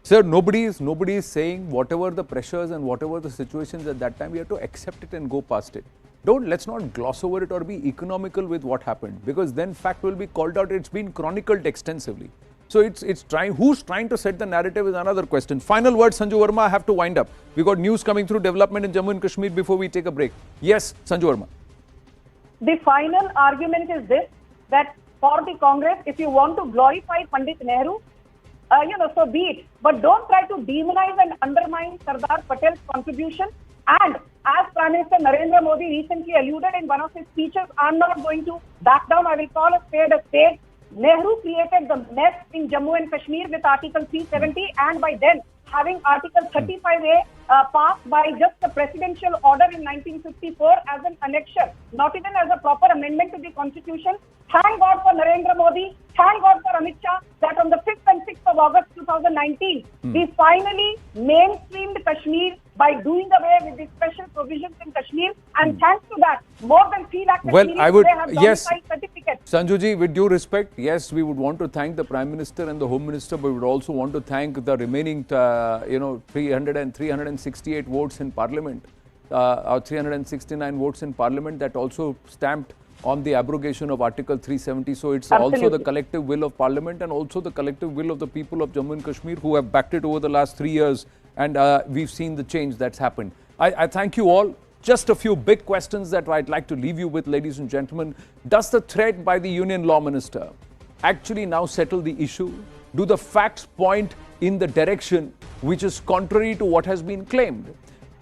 Sir, nobody is saying whatever the pressures and whatever the situations at that time, we have to accept it and go past it. Let's not gloss over it or be economical with what happened, because then fact will be called out. It's been chronicled extensively. So who's trying to set the narrative is another question. Final word, Sanju Verma, I have to wind up. We got news coming through, development in Jammu and Kashmir before we take a break. Yes, Sanju Verma. The final argument is this, that for the Congress, if you want to glorify Pandit Nehru, so be it. But don't try to demonize and undermine Sardar Patel's contribution. And as Prime Minister Narendra Modi recently alluded in one of his speeches, I'm not going to back down. I will call a spade a spade. Nehru created the mess in Jammu and Kashmir with Article 370, and by then having Article 35A passed by just a presidential order in 1954 as an annexure, not even as a proper amendment to the Constitution. Thank God for Narendra Modi, thank God for Amit Shah, that on the 5th and 6th of August 2019, we finally mainstreamed Kashmir by doing away with the special provisions in Kashmir, and thanks to that, more than 3 lakh Kashmiris today have domicile certificates. Sanjuji, with due respect, yes, we would want to thank the Prime Minister and the Home Minister, but we would also want to thank the remaining, 368 votes in Parliament, or 369 votes in Parliament that also stamped on the abrogation of Article 370. So it's also the collective will of Parliament and also the collective will of the people of Jammu and Kashmir who have backed it over the last 3 years. And we've seen the change that's happened. I thank you all. Just a few big questions that I'd like to leave you with, ladies and gentlemen. Does the threat by the Union Law Minister actually now settle the issue? Do the facts point in the direction which is contrary to what has been claimed?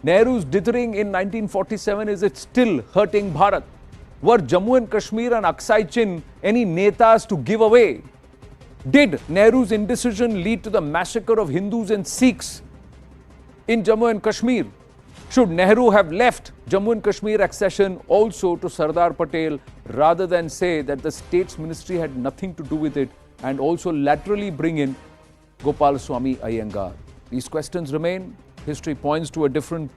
Nehru's dithering in 1947, is it still hurting Bharat? Were Jammu and Kashmir and Accession any netas to give away? Did Nehru's indecision lead to the massacre of Hindus and Sikhs in Jammu and Kashmir? Should Nehru have left Jammu and Kashmir accession also to Sardar Patel rather than say that the State's Ministry had nothing to do with it and also laterally bring in Gopal Swami Iyengar? These questions remain. History points to a different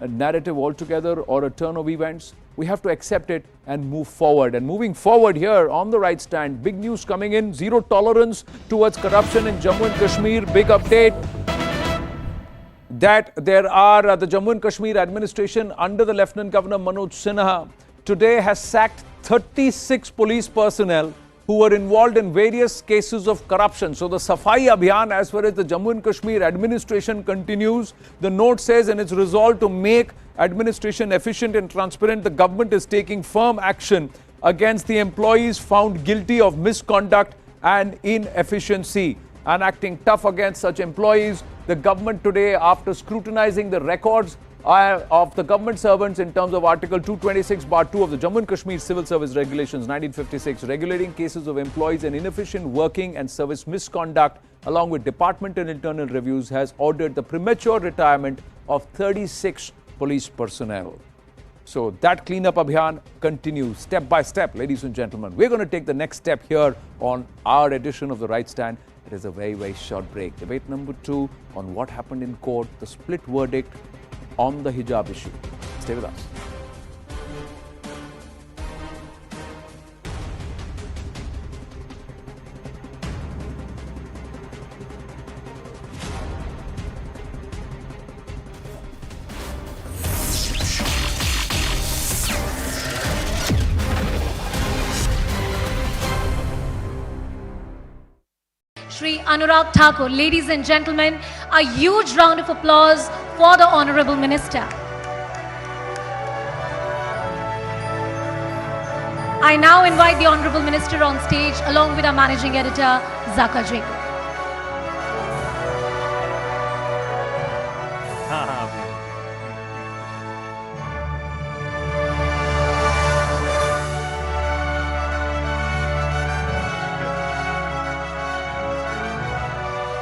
narrative altogether or a turn of events. We have to accept it and move forward. And moving forward here on the right stand, big news coming in, zero tolerance towards corruption in Jammu and Kashmir. Big update that there are the Jammu and Kashmir administration under the Lieutenant Governor Manoj Sinha today has sacked 36 police personnel who were involved in various cases of corruption. So the Safai Abhiyan as far as the Jammu and Kashmir administration continues. The note says in its resolve to make administration efficient and transparent, the government is taking firm action against the employees found guilty of misconduct and inefficiency and acting tough against such employees. The government today, after scrutinizing the records of the government servants in terms of Article 226(2) of the Jammu and Kashmir Civil Service Regulations 1956, regulating cases of employees and inefficient working and service misconduct, along with departmental internal reviews, has ordered the premature retirement of 36 police personnel. So that cleanup abhiyan continues step by step, ladies and gentlemen. We're going to take the next step here on our edition of The Right Stand. It is a very, very short break. Debate number 2 on what happened in court, the split verdict on the hijab issue. Stay with us. Shri Anurag Thakur. Ladies and gentlemen, a huge round of applause for the Honorable Minister. I now invite the Honorable Minister on stage along with our Managing Editor, Zaka Jacob.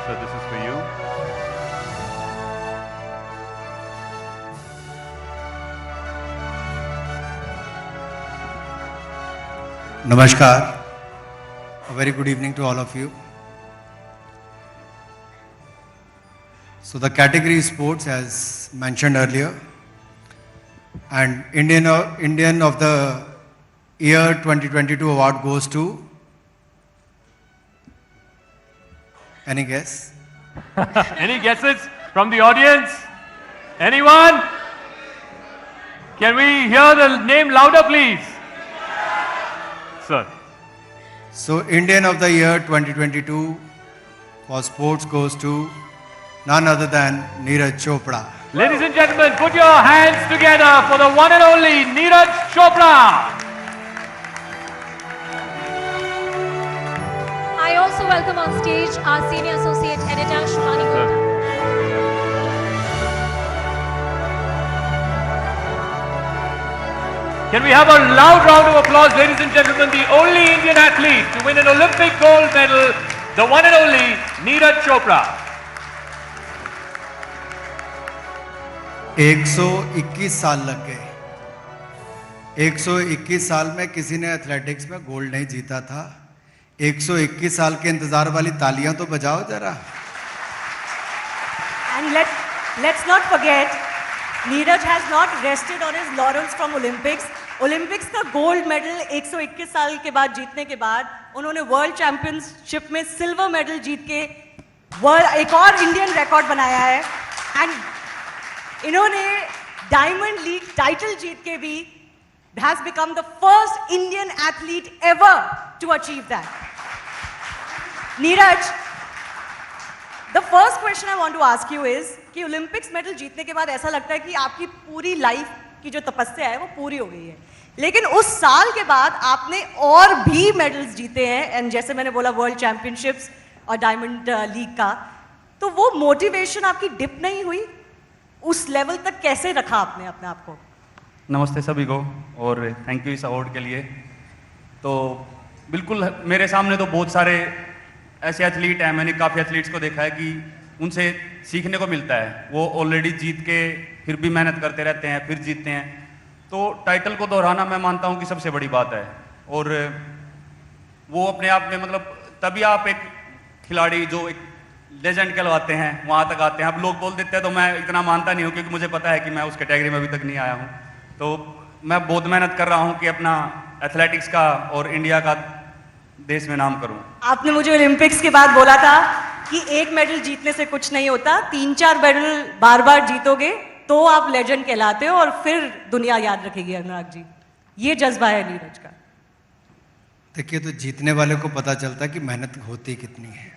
So this is for you. Namaskar. A very good evening to all of you. So the category is sports, as mentioned earlier, and Indian of the Year 2022 award goes to. Any guess? Any guesses from the audience? Anyone? Can we hear the name louder, please? Sir. So Indian of the Year 2022 for sports goes to none other than Neeraj Chopra. Ladies and gentlemen, put your hands together for the one and only Neeraj Chopra. I also welcome on stage our Senior Associate Editor, Quranic. Can we have a loud round of applause, ladies and gentlemen, the only Indian athlete to win an Olympic gold medal, the one and only Neeraj Chopra. 121 साल लग गए। 121 साल में किसी ने athletics में gold नहीं जीता था। 121 साल के इंतजार वाली तालियां तो बजाओ जरा। And let's not forget, Neeraj has not rested on his laurels from Olympics. Olympics का गोल्ड मेडल 121 साल के बाद जीतने के बाद उन्होंने वर्ल्ड चैंपियनशिप में सिल्वर मेडल जीत के एक और इंडियन रिकॉर्ड बनाया है। एंड इन्होंने डायमंड लीग टाइटल जीत के भी has become the first Indian athlete ever to achieve that. Neeraj, the first question I want to ask you is कि ओलंपिक्स मेडल जीतने के बाद ऐसा लगता है कि आपकी पूरी लाइफ की जो तपस्या है वो पूरी हो गई है, लेकिन उस साल के बाद आपने और भी मेडल्स जीते हैं, एंड जैसे मैंने बोला वर्ल्ड चैंपियनशिप्स और डायमंड लीग का, तो वो मोटिवेशन आपकी डिप नहीं हुई? उस लेवल तक कैसे रखा आपने अपने आप को? नमस्ते सभी को और थैंक यू इस अवार्ड के लिए। तो बिल्कुल मेरे सामने तो बहुत सारे ऐसे एथलीट हैं, मैंने काफ़ी एथलीट्स को देखा है कि उनसे सीखने को मिलता है। वो ऑलरेडी जीत के फिर भी मेहनत करते रहते हैं, फिर जीतते हैं। तो टाइटल को दोहराना मैं मानता हूँ कि सबसे बड़ी बात है, और वो अपने आप में मतलब तभी आप एक खिलाड़ी जो एक लेजेंड कहलवाते हैं वहाँ तक आते हैं। अब लोग बोल देते हैं तो मैं इतना मानता नहीं हूँ, क्योंकि मुझे पता है कि मैं उस कैटेगरी में अभी तक नहीं आया हूँ। तो मैं बहुत मेहनत कर रहा हूँ कि अपना एथलेटिक्स का और इंडिया का देश में नाम करूँ। आपने मुझे ओलंपिक्स के बाद बोला था कि एक मेडल जीतने से कुछ नहीं होता, 3-4 मेडल बार बार जीतोगे तो आप लेजेंड कहलाते हो और फिर दुनिया याद रखेगी। अनुराग जी, ये जज्बा है नीरज का। देखिए, तो जीतने वाले को पता चलता है कि मेहनत होती कितनी है,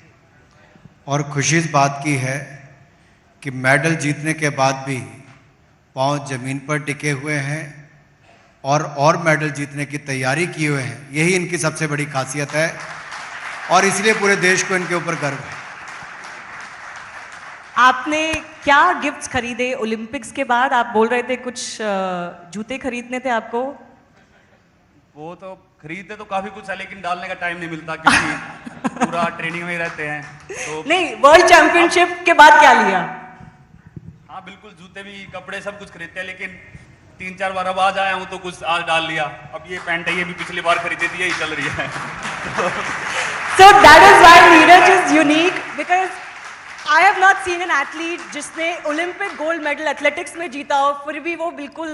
और खुशी इस बात की है कि मेडल जीतने के बाद भी पांव जमीन पर टिके हुए हैं और मेडल जीतने की तैयारी किए हुए हैं। यही इनकी सबसे बड़ी खासियत है, और इसलिए पूरे देश को इनके ऊपर गर्व है। आपने क्या गिफ्ट्स खरीदे ओलंपिक्स के बाद? आप बोल रहे थे कुछ जूते खरीदने थे आपको। वो तो खरीदते तो काफ़ी कुछ है, लेकिन डालने का टाइम नहीं मिलता क्योंकि पूरा ट्रेनिंग में ही रहते हैं। तो नहीं, वर्ल्ड चैंपियनशिप के बाद क्या लिया? हाँ बिल्कुल, जूते भी कपड़े सब कुछ खरीदते हैं, लेकिन 3-4 बार अब आज आया हूँ तो कुछ आज डाल लिया। अब ये पैंट है, ये भी पिछली बार खरीदी थी, यही चल रही है। So that is why Neeraj is unique, because I have not seen an athlete जिसने ओलंपिक गोल्ड मेडल एथलेटिक्स में जीता हो, फिर भी वो बिल्कुल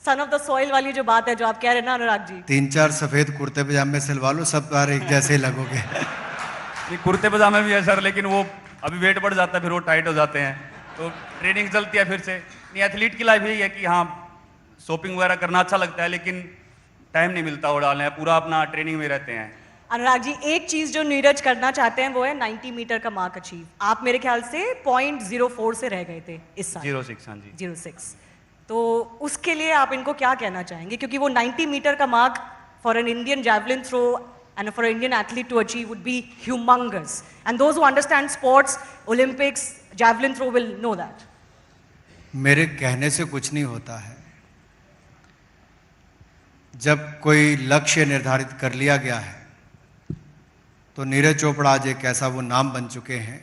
सन ऑफ द सॉइल वाली जो बात है जो आप कह रहे हैं ना अनुराग जी। 3-4 सफेद कुर्ते पजामे सिलवा लो, सब बार एक जैसे ही लगोगे। ये कुर्ते पजामे भी है सर, लेकिन वो अभी वेट बढ़ जाता है, फिर वो टाइट हो जाते हैं, तो ट्रेनिंग चलती है फिर से। नहीं, एथलीट की लाइफ यही है कि हाँ शॉपिंग वगैरह करना अच्छा लगता है, लेकिन टाइम नहीं मिलता वो डालने, पूरा अपना ट्रेनिंग में रहते हैं। अनुराग जी, एक चीज जो नीरज करना चाहते हैं वो है 90 मीटर का मार्क अचीव। आप मेरे ख्याल से 0.04 से रह गए थे इस साल। 06, हाँ जी। 06। तो उसके लिए आप इनको क्या कहना चाहेंगे, क्योंकि वो 90 मीटर का mark for an Indian javelin throw and for an Indian athlete to achieve would be humongous. And those who understand sports, Olympics, javelin throw will know that. मेरे कहने से कुछ नहीं होता है। जब कोई लक्ष्य निर्धारित कर लिया गया है तो नीरज चोपड़ा आज एक ऐसा वो नाम बन चुके हैं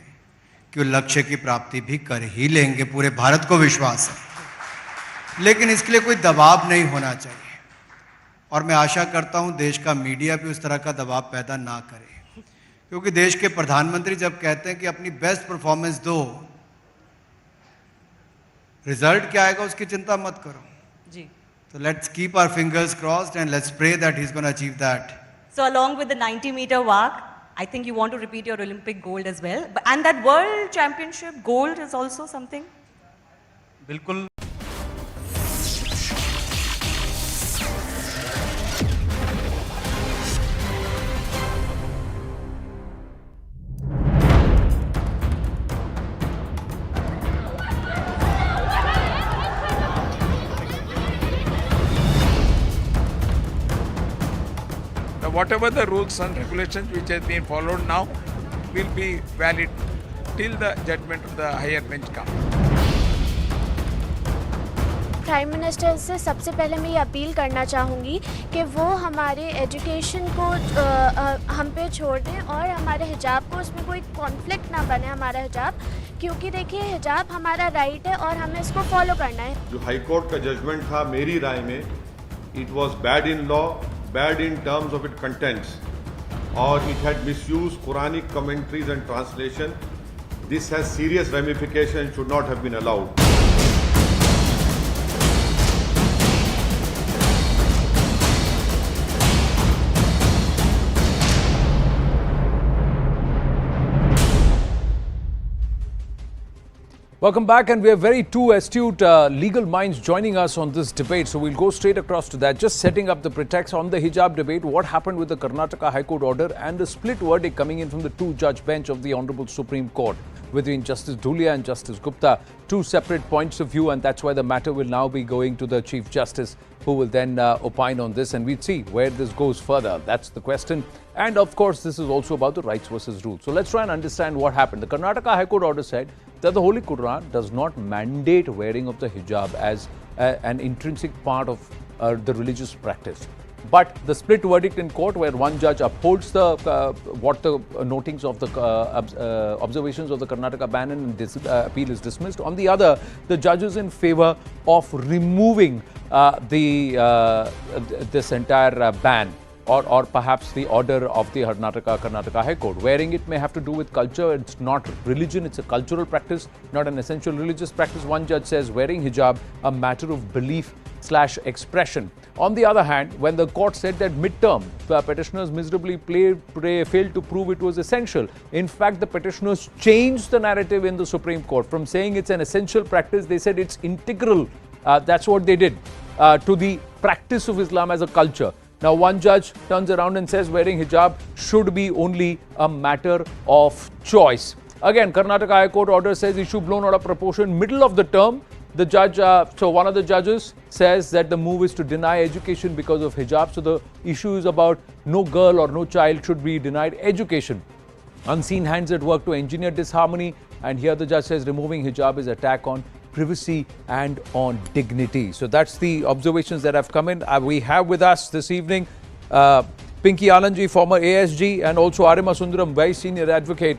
कि वो लक्ष्य की प्राप्ति भी कर ही लेंगे, पूरे भारत को विश्वास है। लेकिन इसके लिए कोई दबाव नहीं होना चाहिए और मैं आशा करता हूं देश का मीडिया भी उस तरह का दबाव पैदा ना करे, क्योंकि देश के प्रधानमंत्री जब कहते हैं कि अपनी बेस्ट परफॉर्मेंस दो, रिजल्ट क्या आएगा उसकी चिंता मत करो जी। So let's keep our fingers crossed and let's pray that he's going to achieve that. So along with the 90-meter walk, I think you want to repeat your Olympic gold as well. And that World Championship gold is also something? बिल्कुल। Whatever the rules and regulations which has been followed now will be valid till the judgment of the higher bench comes. Prime minister से सबसे पहले मैं ये appeal करना चाहूँगी कि वो हमारे एजुकेशन को हम पे छोड़ दें और हमारे हिजाब को, उसमें कोई कॉन्फ्लिक्ट ना बने हमारा हिजाब, क्योंकि देखिए हिजाब हमारा राइट है और हमें इसको फॉलो करना है। जो हाई कोर्ट का जजमेंट था मेरी राय में it was bad in law, bad in terms of its contents, or it had misused Quranic commentaries and translation. This has serious ramifications and should not have been allowed. Welcome back, and we have very two astute legal minds joining us on this debate. So we'll go straight across to that. Just setting up the pretext on the hijab debate, what happened with the Karnataka High Court order and the split verdict coming in from the two-judge bench of the Honorable Supreme Court between Justice Dhulia and Justice Gupta. Two separate points of view, and that's why the matter will now be going to the Chief Justice, who will then opine on this, and we'll see where this goes further. That's the question. And of course, this is also about the rights versus rules. So let's try and understand what happened. The Karnataka High Court order said that the Holy Quran does not mandate wearing of the hijab as an intrinsic part of the religious practice. But the split verdict in court, where one judge upholds the what the notings of the observations of the Karnataka ban and this appeal is dismissed. On the other, the judge is in favor of removing this entire ban. Or perhaps the order of the Karnataka High Court. Wearing it may have to do with culture. It's not religion. It's a cultural practice, not an essential religious practice. One judge says wearing hijab a matter of belief/expression. On the other hand, when the court said that midterm, the petitioners miserably failed to prove it was essential. In fact, the petitioners changed the narrative in the Supreme Court from saying it's an essential practice. They said it's integral. That's what they did to the practice of Islam as a culture. Now, one judge turns around and says wearing hijab should be only a matter of choice. Again, Karnataka High Court order says issue blown out of proportion. Middle of the term, the judge, so one of the judges says that the move is to deny education because of hijab. So the issue is about no girl or no child should be denied education. Unseen hands at work to engineer disharmony. And here the judge says removing hijab is attack on privacy and on dignity. So that's the observations that have come in. We have with us this evening Pinky Anandji, former ASG, and also Arimasundaram, very senior advocate.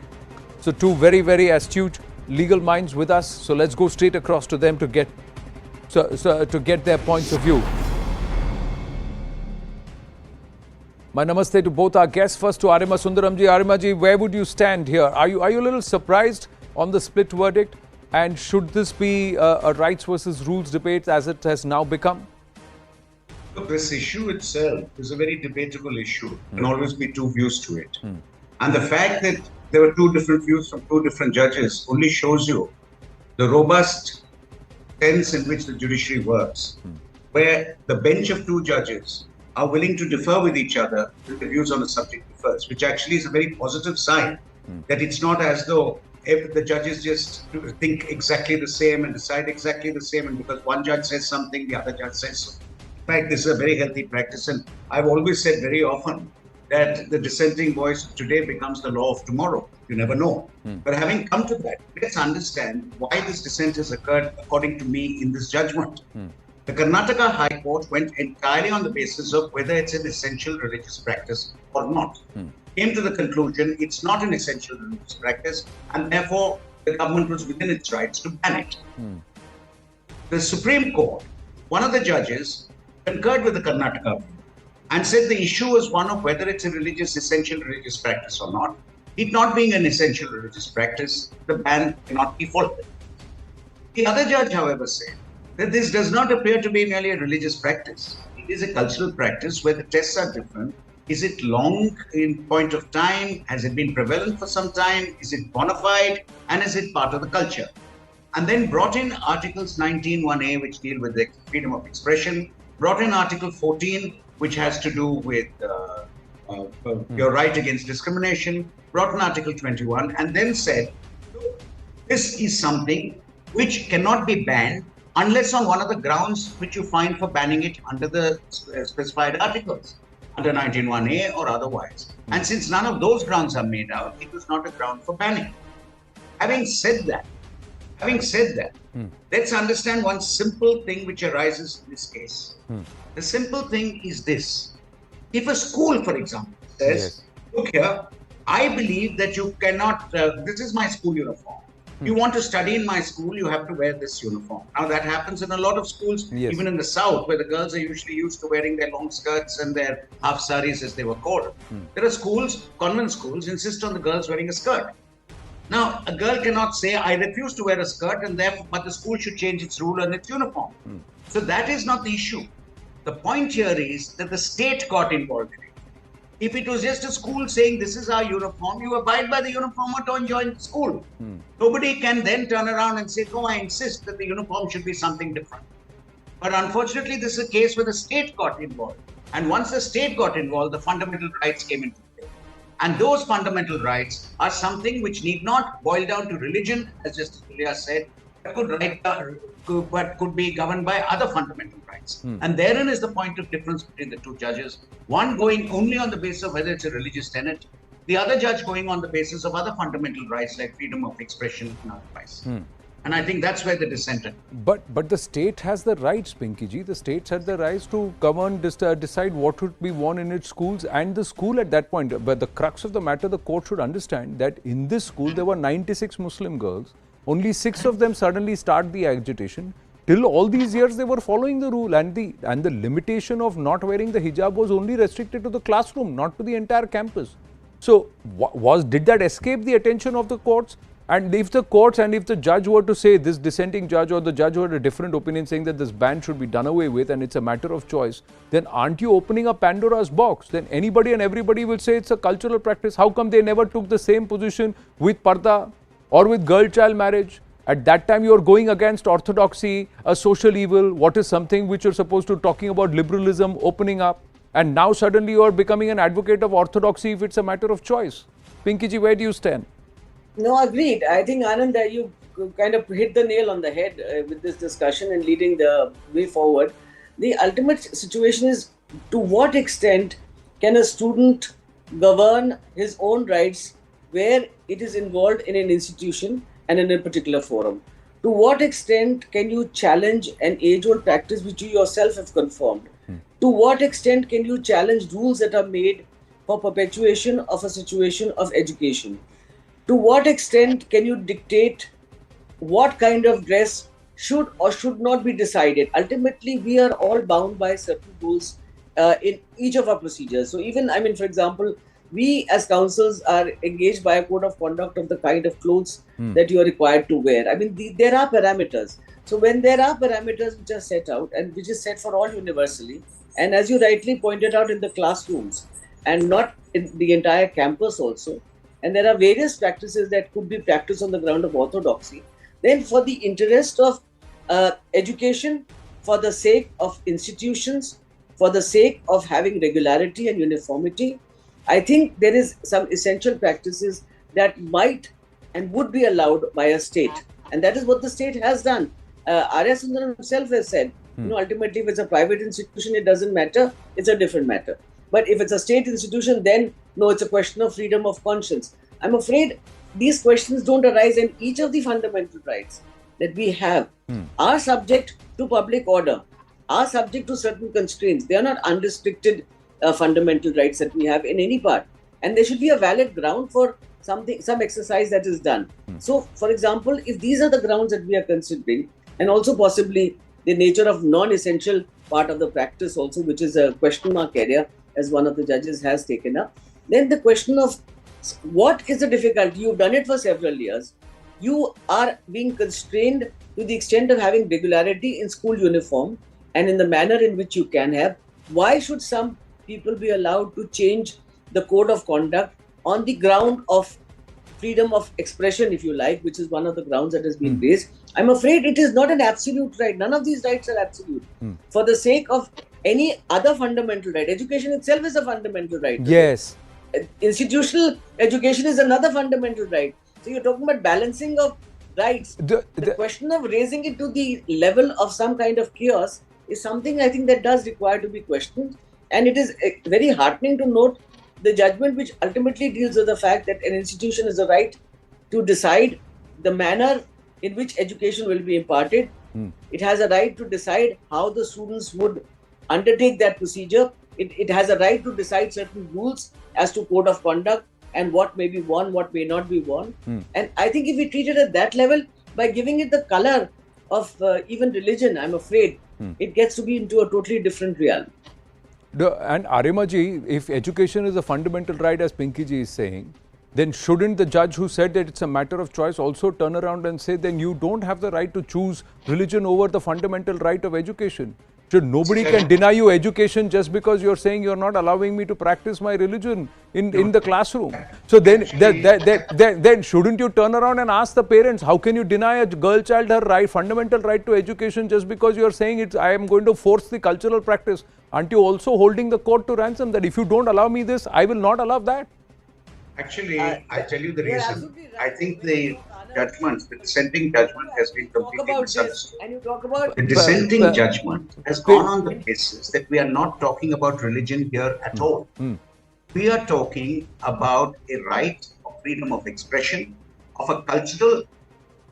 So two very, very astute legal minds with us. So let's go straight across to them to get their points of view. My namaste to both our guests. First to Arimasundaram ji. Arima ji, where would you stand here? Are you a little surprised on the split verdict? And should this be a rights versus rules debate as it has now become? Look, this issue itself is a very debatable issue. There can always be two views to it. And the fact that there were two different views from two different judges only shows you the robust sense in which the judiciary works, where the bench of two judges are willing to differ with each other when the views on a subject differs, which actually is a very positive sign that it's not as though if the judges just think exactly the same and decide exactly the same, and because one judge says something, the other judge says so. In fact, this is a very healthy practice, and I've always said very often that the dissenting voice today becomes the law of tomorrow. You never know. But having come to that, let's understand why this dissent has occurred, according to me, in this judgment. The Karnataka High Court went entirely on the basis of whether it's an essential religious practice or not. Came to the conclusion it's not an essential religious practice, and therefore the government was within its rights to ban it. The Supreme Court, one of the judges, concurred with the Karnataka view and said the issue was one of whether it's a essential religious practice or not. It not being an essential religious practice, the ban cannot be faulted. The other judge, however, said that this does not appear to be merely a religious practice. It is a cultural practice where the tests are different. Is it long in point of time? Has it been prevalent for some time? Is it bona fide? And is it part of the culture? And then brought in Articles 19(1)A, which deal with the freedom of expression, brought in Article 14, which has to do with your right against discrimination, brought in Article 21, and then said, this is something which cannot be banned unless on one of the grounds which you find for banning it under the specified articles, under 19(1)A or otherwise. And since none of those grounds are made out, it was not a ground for banning. Having said that, let's understand one simple thing which arises in this case. The simple thing is this. If a school, for example, says, look here, I believe that you cannot, this is my school uniform. You want to study in my school, you have to wear this uniform. Now that happens in a lot of schools, even in the South, where the girls are usually used to wearing their long skirts and their half saris, as they were called. There are schools, convent schools, insist on the girls wearing a skirt. Now, a girl cannot say, I refuse to wear a skirt, and therefore, but the school should change its rule and its uniform. So that is not the issue. The point here is that the state got involved in it. If it was just a school saying this is our uniform, you abide by the uniform or don't join the school. Nobody can then turn around and say, no, I insist that the uniform should be something different. But unfortunately, this is a case where the state got involved. And once the state got involved, the fundamental rights came into play. And those fundamental rights are something which need not boil down to religion, as Justice Dhulia said, but could be governed by other fundamental rights. And therein is the point of difference between the two judges. One going only on the basis of whether it's a religious tenet, the other judge going on the basis of other fundamental rights like freedom of expression and otherwise. And I think that's where the dissent. But the state has the rights, Pinky ji. The states had the rights to govern, decide what should be worn in its schools, and the school at that point. But the crux of the matter, the court should understand that in this school there were 96 Muslim girls. Only 6 of them suddenly start the agitation. Till all these years they were following the rule, and the limitation of not wearing the hijab was only restricted to the classroom, not to the entire campus. So did that escape the attention of the courts? And if the courts and if the judge were to say, this dissenting judge or the judge who had a different opinion saying that this ban should be done away with and it's a matter of choice, then aren't you opening a Pandora's box? Then anybody and everybody will say it's a cultural practice. How come they never took the same position with parda or with girl-child marriage? At that time you are going against orthodoxy, a social evil, what is something which you're supposed to talking about liberalism, opening up. And now suddenly you are becoming an advocate of orthodoxy if it's a matter of choice. Pinky ji, where do you stand? No, agreed. I think, Anand, that you kind of hit the nail on the head with this discussion and leading the way forward. The ultimate situation is, to what extent can a student govern his own rights where it is involved in an institution and in a particular forum? To what extent can you challenge an age-old practice which you yourself have confirmed? To what extent can you challenge rules that are made for perpetuation of a situation of education? To what extent can you dictate what kind of dress should or should not be decided? Ultimately, we are all bound by certain rules in each of our procedures. So even, for example, we as councils are engaged by a code of conduct of the kind of clothes that you are required to wear. There are parameters. So when there are parameters which are set out and which is set for all universally, and as you rightly pointed out in the classrooms and not in the entire campus also, and there are various practices that could be practiced on the ground of orthodoxy, then for the interest of education, for the sake of institutions, for the sake of having regularity and uniformity, I think there is some essential practices that might and would be allowed by a state. And that is what the state has done. Arya Sundaram himself has said, ultimately, if it's a private institution, it doesn't matter. It's a different matter. But if it's a state institution, then no, it's a question of freedom of conscience. I'm afraid these questions don't arise, and each of the fundamental rights that we have are subject to public order, are subject to certain constraints. They are not unrestricted fundamental rights that we have in any part. And there should be a valid ground for some exercise that is done. So, for example, if these are the grounds that we are considering, and also possibly the nature of non-essential part of the practice also, which is a question mark area, as one of the judges has taken up, then the question of what is the difficulty? You've done it for several years. You are being constrained to the extent of having regularity in school uniform and in the manner in which you can have. Why should some people be allowed to change the code of conduct on the ground of freedom of expression, if you like, which is one of the grounds that has been raised? I'm afraid it is not an absolute right. None of these rights are absolute. For the sake of any other fundamental right, education itself is a fundamental right. Yes. Institutional education is another fundamental right. So you're talking about balancing of rights. The question of raising it to the level of some kind of chaos is something I think that does require to be questioned. And it is very heartening to note the judgment which ultimately deals with the fact that an institution has a right to decide the manner in which education will be imparted. It has a right to decide how the students would undertake that procedure. It has a right to decide certain rules as to code of conduct and what may be worn, what may not be worn. And I think if we treat it at that level, by giving it the color of even religion, I'm afraid it gets to be into a totally different realm. And Arima ji, if education is a fundamental right, as Pinky ji is saying, then shouldn't the judge who said that it's a matter of choice also turn around and say, then you don't have the right to choose religion over the fundamental right of education? Nobody can deny you education just because you're saying you're not allowing me to practice my religion in the classroom. So then shouldn't you turn around and ask the parents, how can you deny a girl child her fundamental right to education just because you're saying I am going to force the cultural practice? Aren't you also holding the court to ransom that if you don't allow me this, I will not allow that? Actually, I tell you the reason. I think the judgment, the dissenting judgment has been completely misunderstood. And you talk about the dissenting judgment has gone on the basis that we are not talking about religion here at all. We are talking about a right of freedom of expression, of a cultural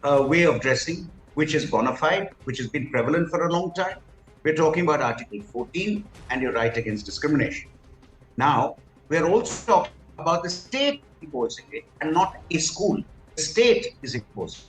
way of dressing, which is bona fide, which has been prevalent for a long time. We're talking about Article 14 and your right against discrimination. Now, we're also talking about the state imposing it and not a school. The state is imposing.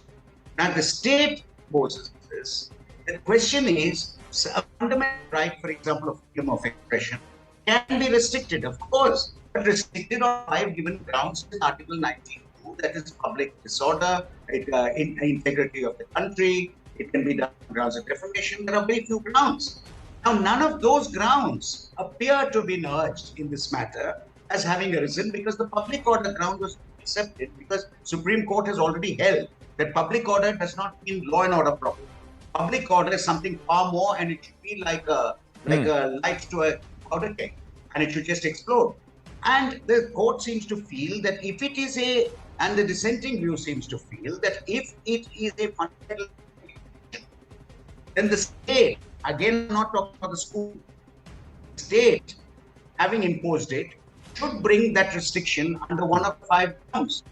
Now, the state imposes this. The question is, a fundamental right, for example, of freedom of expression, can be restricted, of course, but restricted on 5 given grounds in Article 19(2), that is public disorder, integrity of the country, it can be done on grounds of defamation. There are very few grounds. Now, none of those grounds appear to be urged in this matter as having arisen because the public order ground was accepted, because Supreme Court has already held that public order does not mean law and order problem. Public order is something far more, and it should be like a light to a powder keg, and it should just explode. And the court seems to feel that if it is and the dissenting view seems to feel that if it is a fundamental, then the state, again, I'm not talking about the school, the state, having imposed it, should bring that restriction under one of 5 grounds.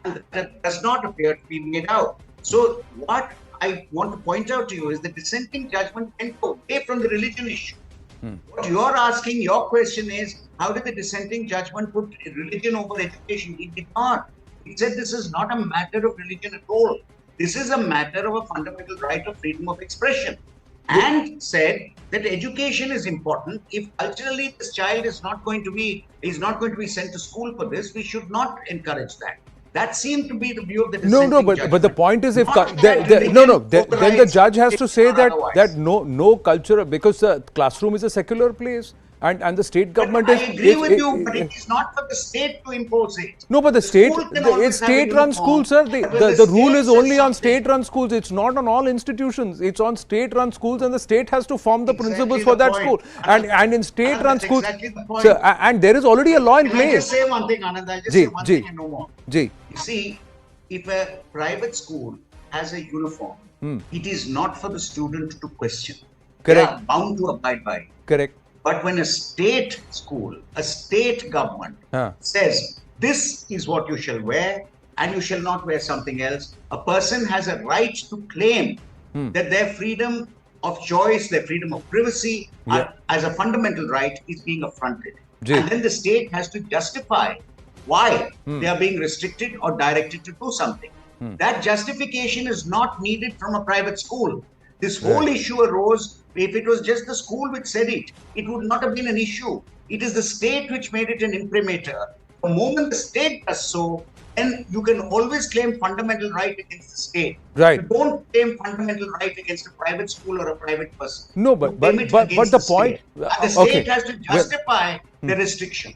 And that does not appear to be made out. So what I want to point out to you is the dissenting judgment went away from the religion issue. What you are asking, your question is, how did the dissenting judgment put religion over education? It did not. It said this is not a matter of religion at all. This is a matter of a fundamental right of freedom of expression. And said that education is important. If culturally this child is not going to be sent to school for this, we should not encourage that. That seemed to be the view of the dissenting judgment. But the point is, if then the judge has to say that no culture, because the classroom is a secular place, And the state government I agree with you, but it is not for the state to impose it. No, but the it's state-run schools, sir. The rule is only on state-run schools. It's not on all institutions. It's on state-run schools, and the state has to form the principles for that school. And in state-run schools, exactly the point. sir, and there is already a law in Can I place. just say one thing, Anand? I'll just say one thing and no more. You see, if a private school has a uniform, it is not for the student to question. Correct. They are bound to abide by it. Correct. But when a state school, a state government says, this is what you shall wear and you shall not wear something else, a person has a right to claim that their freedom of choice, their freedom of privacy as a fundamental right is being affronted. And then the state has to justify why they are being restricted or directed to do something. That justification is not needed from a private school. This whole issue arose, if it was just the school which said it, it would not have been an issue. It is the state which made it an imprimatur. The moment the state does so, then you can always claim fundamental right against the state. Right. You don't claim fundamental right against a private school or a private person. No, but the point... The state has to justify the restriction.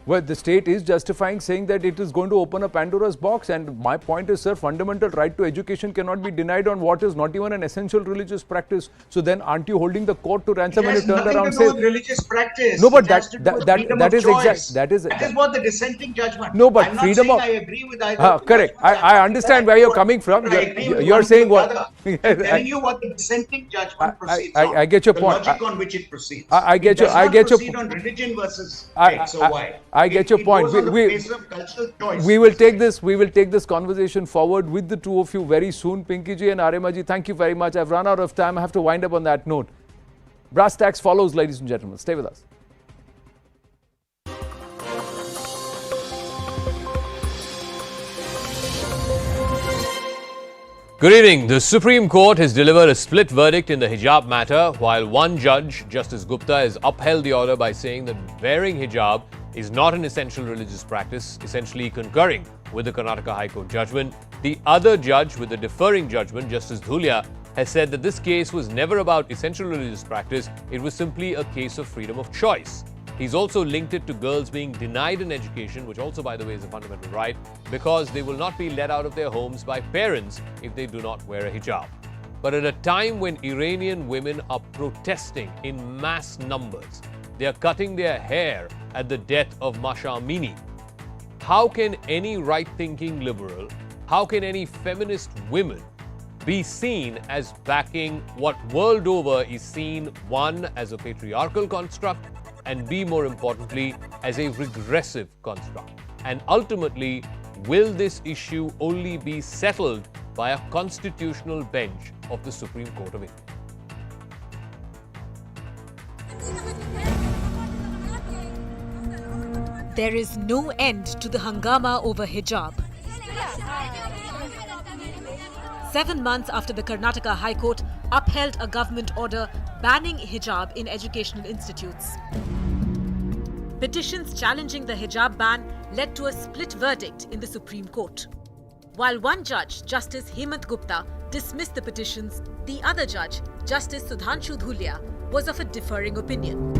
Well, the state is justifying, saying that it is going to open a Pandora's box. And my point is, sir, fundamental right to education cannot be denied on what is not even an essential religious practice. So then aren't you holding the court to ransom when you turn around and say... religious practice. No, but that is exact. That is what the dissenting judgment. No, but I'm freedom not of... saying I agree with either. Correct. I understand where you're coming from. You're saying what... I'm telling you what the dissenting judgment proceeds on. I get your point. The logic on which it proceeds. I get your... It does not proceed on religion versus faith. So why? I get your point. We will take this conversation forward with the two of you very soon. Pinky ji and Arima ji, thank you very much. I've run out of time. I have to wind up on that note. Brass tacks follows, ladies and gentlemen. Stay with us. Good evening. The Supreme Court has delivered a split verdict in the hijab matter, while one judge, Justice Gupta, has upheld the order by saying that wearing hijab is not an essential religious practice, essentially concurring with the Karnataka High Court judgment. The other judge with the deferring judgment, Justice Dhulia, has said that this case was never about essential religious practice, it was simply a case of freedom of choice. He's also linked it to girls being denied an education, which also, by the way, is a fundamental right, because they will not be let out of their homes by parents if they do not wear a hijab. But at a time when Iranian women are protesting in mass numbers, they are cutting their hair at the death of Masha Amini. How can any right-thinking liberal, how can any feminist women be seen as backing what world over is seen, one, as a patriarchal construct, and B, more importantly, as a regressive construct? And ultimately, will this issue only be settled by a constitutional bench of the Supreme Court of India? There is no end to the hangama over hijab. 7 months after the Karnataka High Court upheld a government order banning hijab in educational institutes. Petitions challenging the hijab ban led to a split verdict in the Supreme Court. While one judge, Justice Hemant Gupta, dismissed the petitions, the other judge, Justice Dhulia, was of a differing opinion.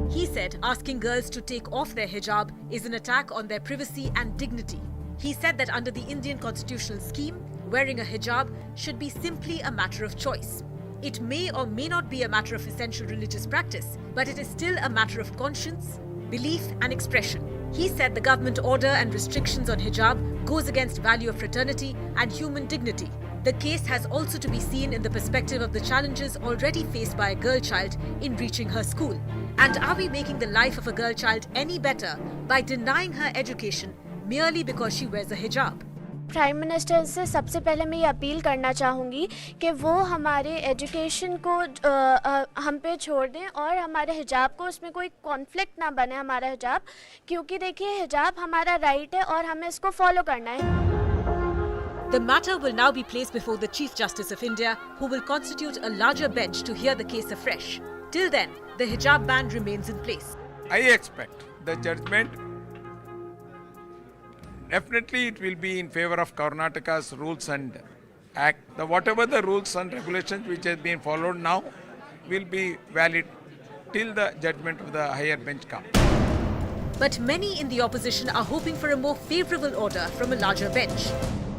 He said asking girls to take off their hijab is an attack on their privacy and dignity. He said that under the Indian constitutional scheme, wearing a hijab should be simply a matter of choice. It may or may not be a matter of essential religious practice, but it is still a matter of conscience, belief and expression. He said the government order and restrictions on hijab goes against value of fraternity and human dignity. The case has also to be seen in the perspective of the challenges already faced by a girl child in reaching her school. And are we making the life of a girl child any better by denying her education merely because she wears a hijab? Prime minister से सबसे पहले मैं ये appeal करना चाहूँगी कि वो हमारे एजुकेशन को हम पे छोड़ दें और हमारे हिजाब को उसमें कोई कॉन्फ्लिक्ट ना बने हमारा हिजाब, क्योंकि देखिए हिजाब हमारा राइट है और हमें इसको फॉलो करना है. The matter will now be placed before the Chief Justice of India, who will constitute a larger bench to hear the case afresh. Till then, the hijab ban remains in place. I expect the judgment, definitely it will be in favor of Karnataka's rules and act. Whatever the rules and regulations which have been followed now will be valid till the judgment of the higher bench comes. But many in the opposition are hoping for a more favourable order from a larger bench.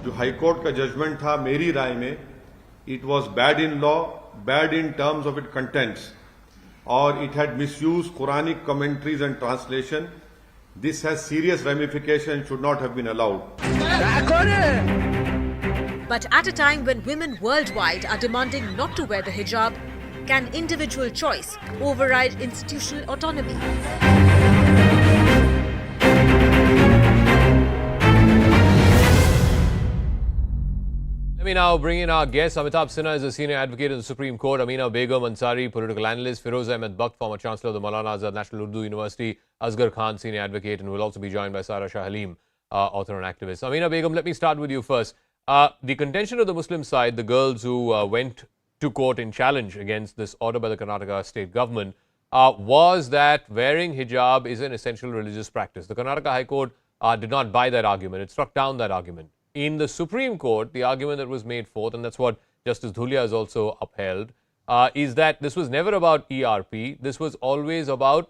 जो high court का judgement था मेरी राय में it was bad in law, bad in terms of its contents, or it had misused Quranic commentaries and translation. This has serious ramifications and should not have been allowed. But at a time when women worldwide are demanding not to wear the hijab, can individual choice override institutional autonomy? Let me now bring in our guest. Amitabh Sinha is a senior advocate in the Supreme Court. Amina Begum Ansari, political analyst. Firoz Ahmed Bakht, former Chancellor of the Maulana Azad National Urdu University. Asghar Khan, senior advocate, and we'll also be joined by Sara Shah Halim, author and activist. Amina Begum, let me start with you first. The contention of the Muslim side, the girls who went to court in challenge against this order by the Karnataka state government, was that wearing hijab is an essential religious practice. The Karnataka High Court did not buy that argument. It struck down that argument. In the Supreme Court, the argument that was made forth, and that's what Justice Dhulia has also upheld, is that this was never about ERP. This was always about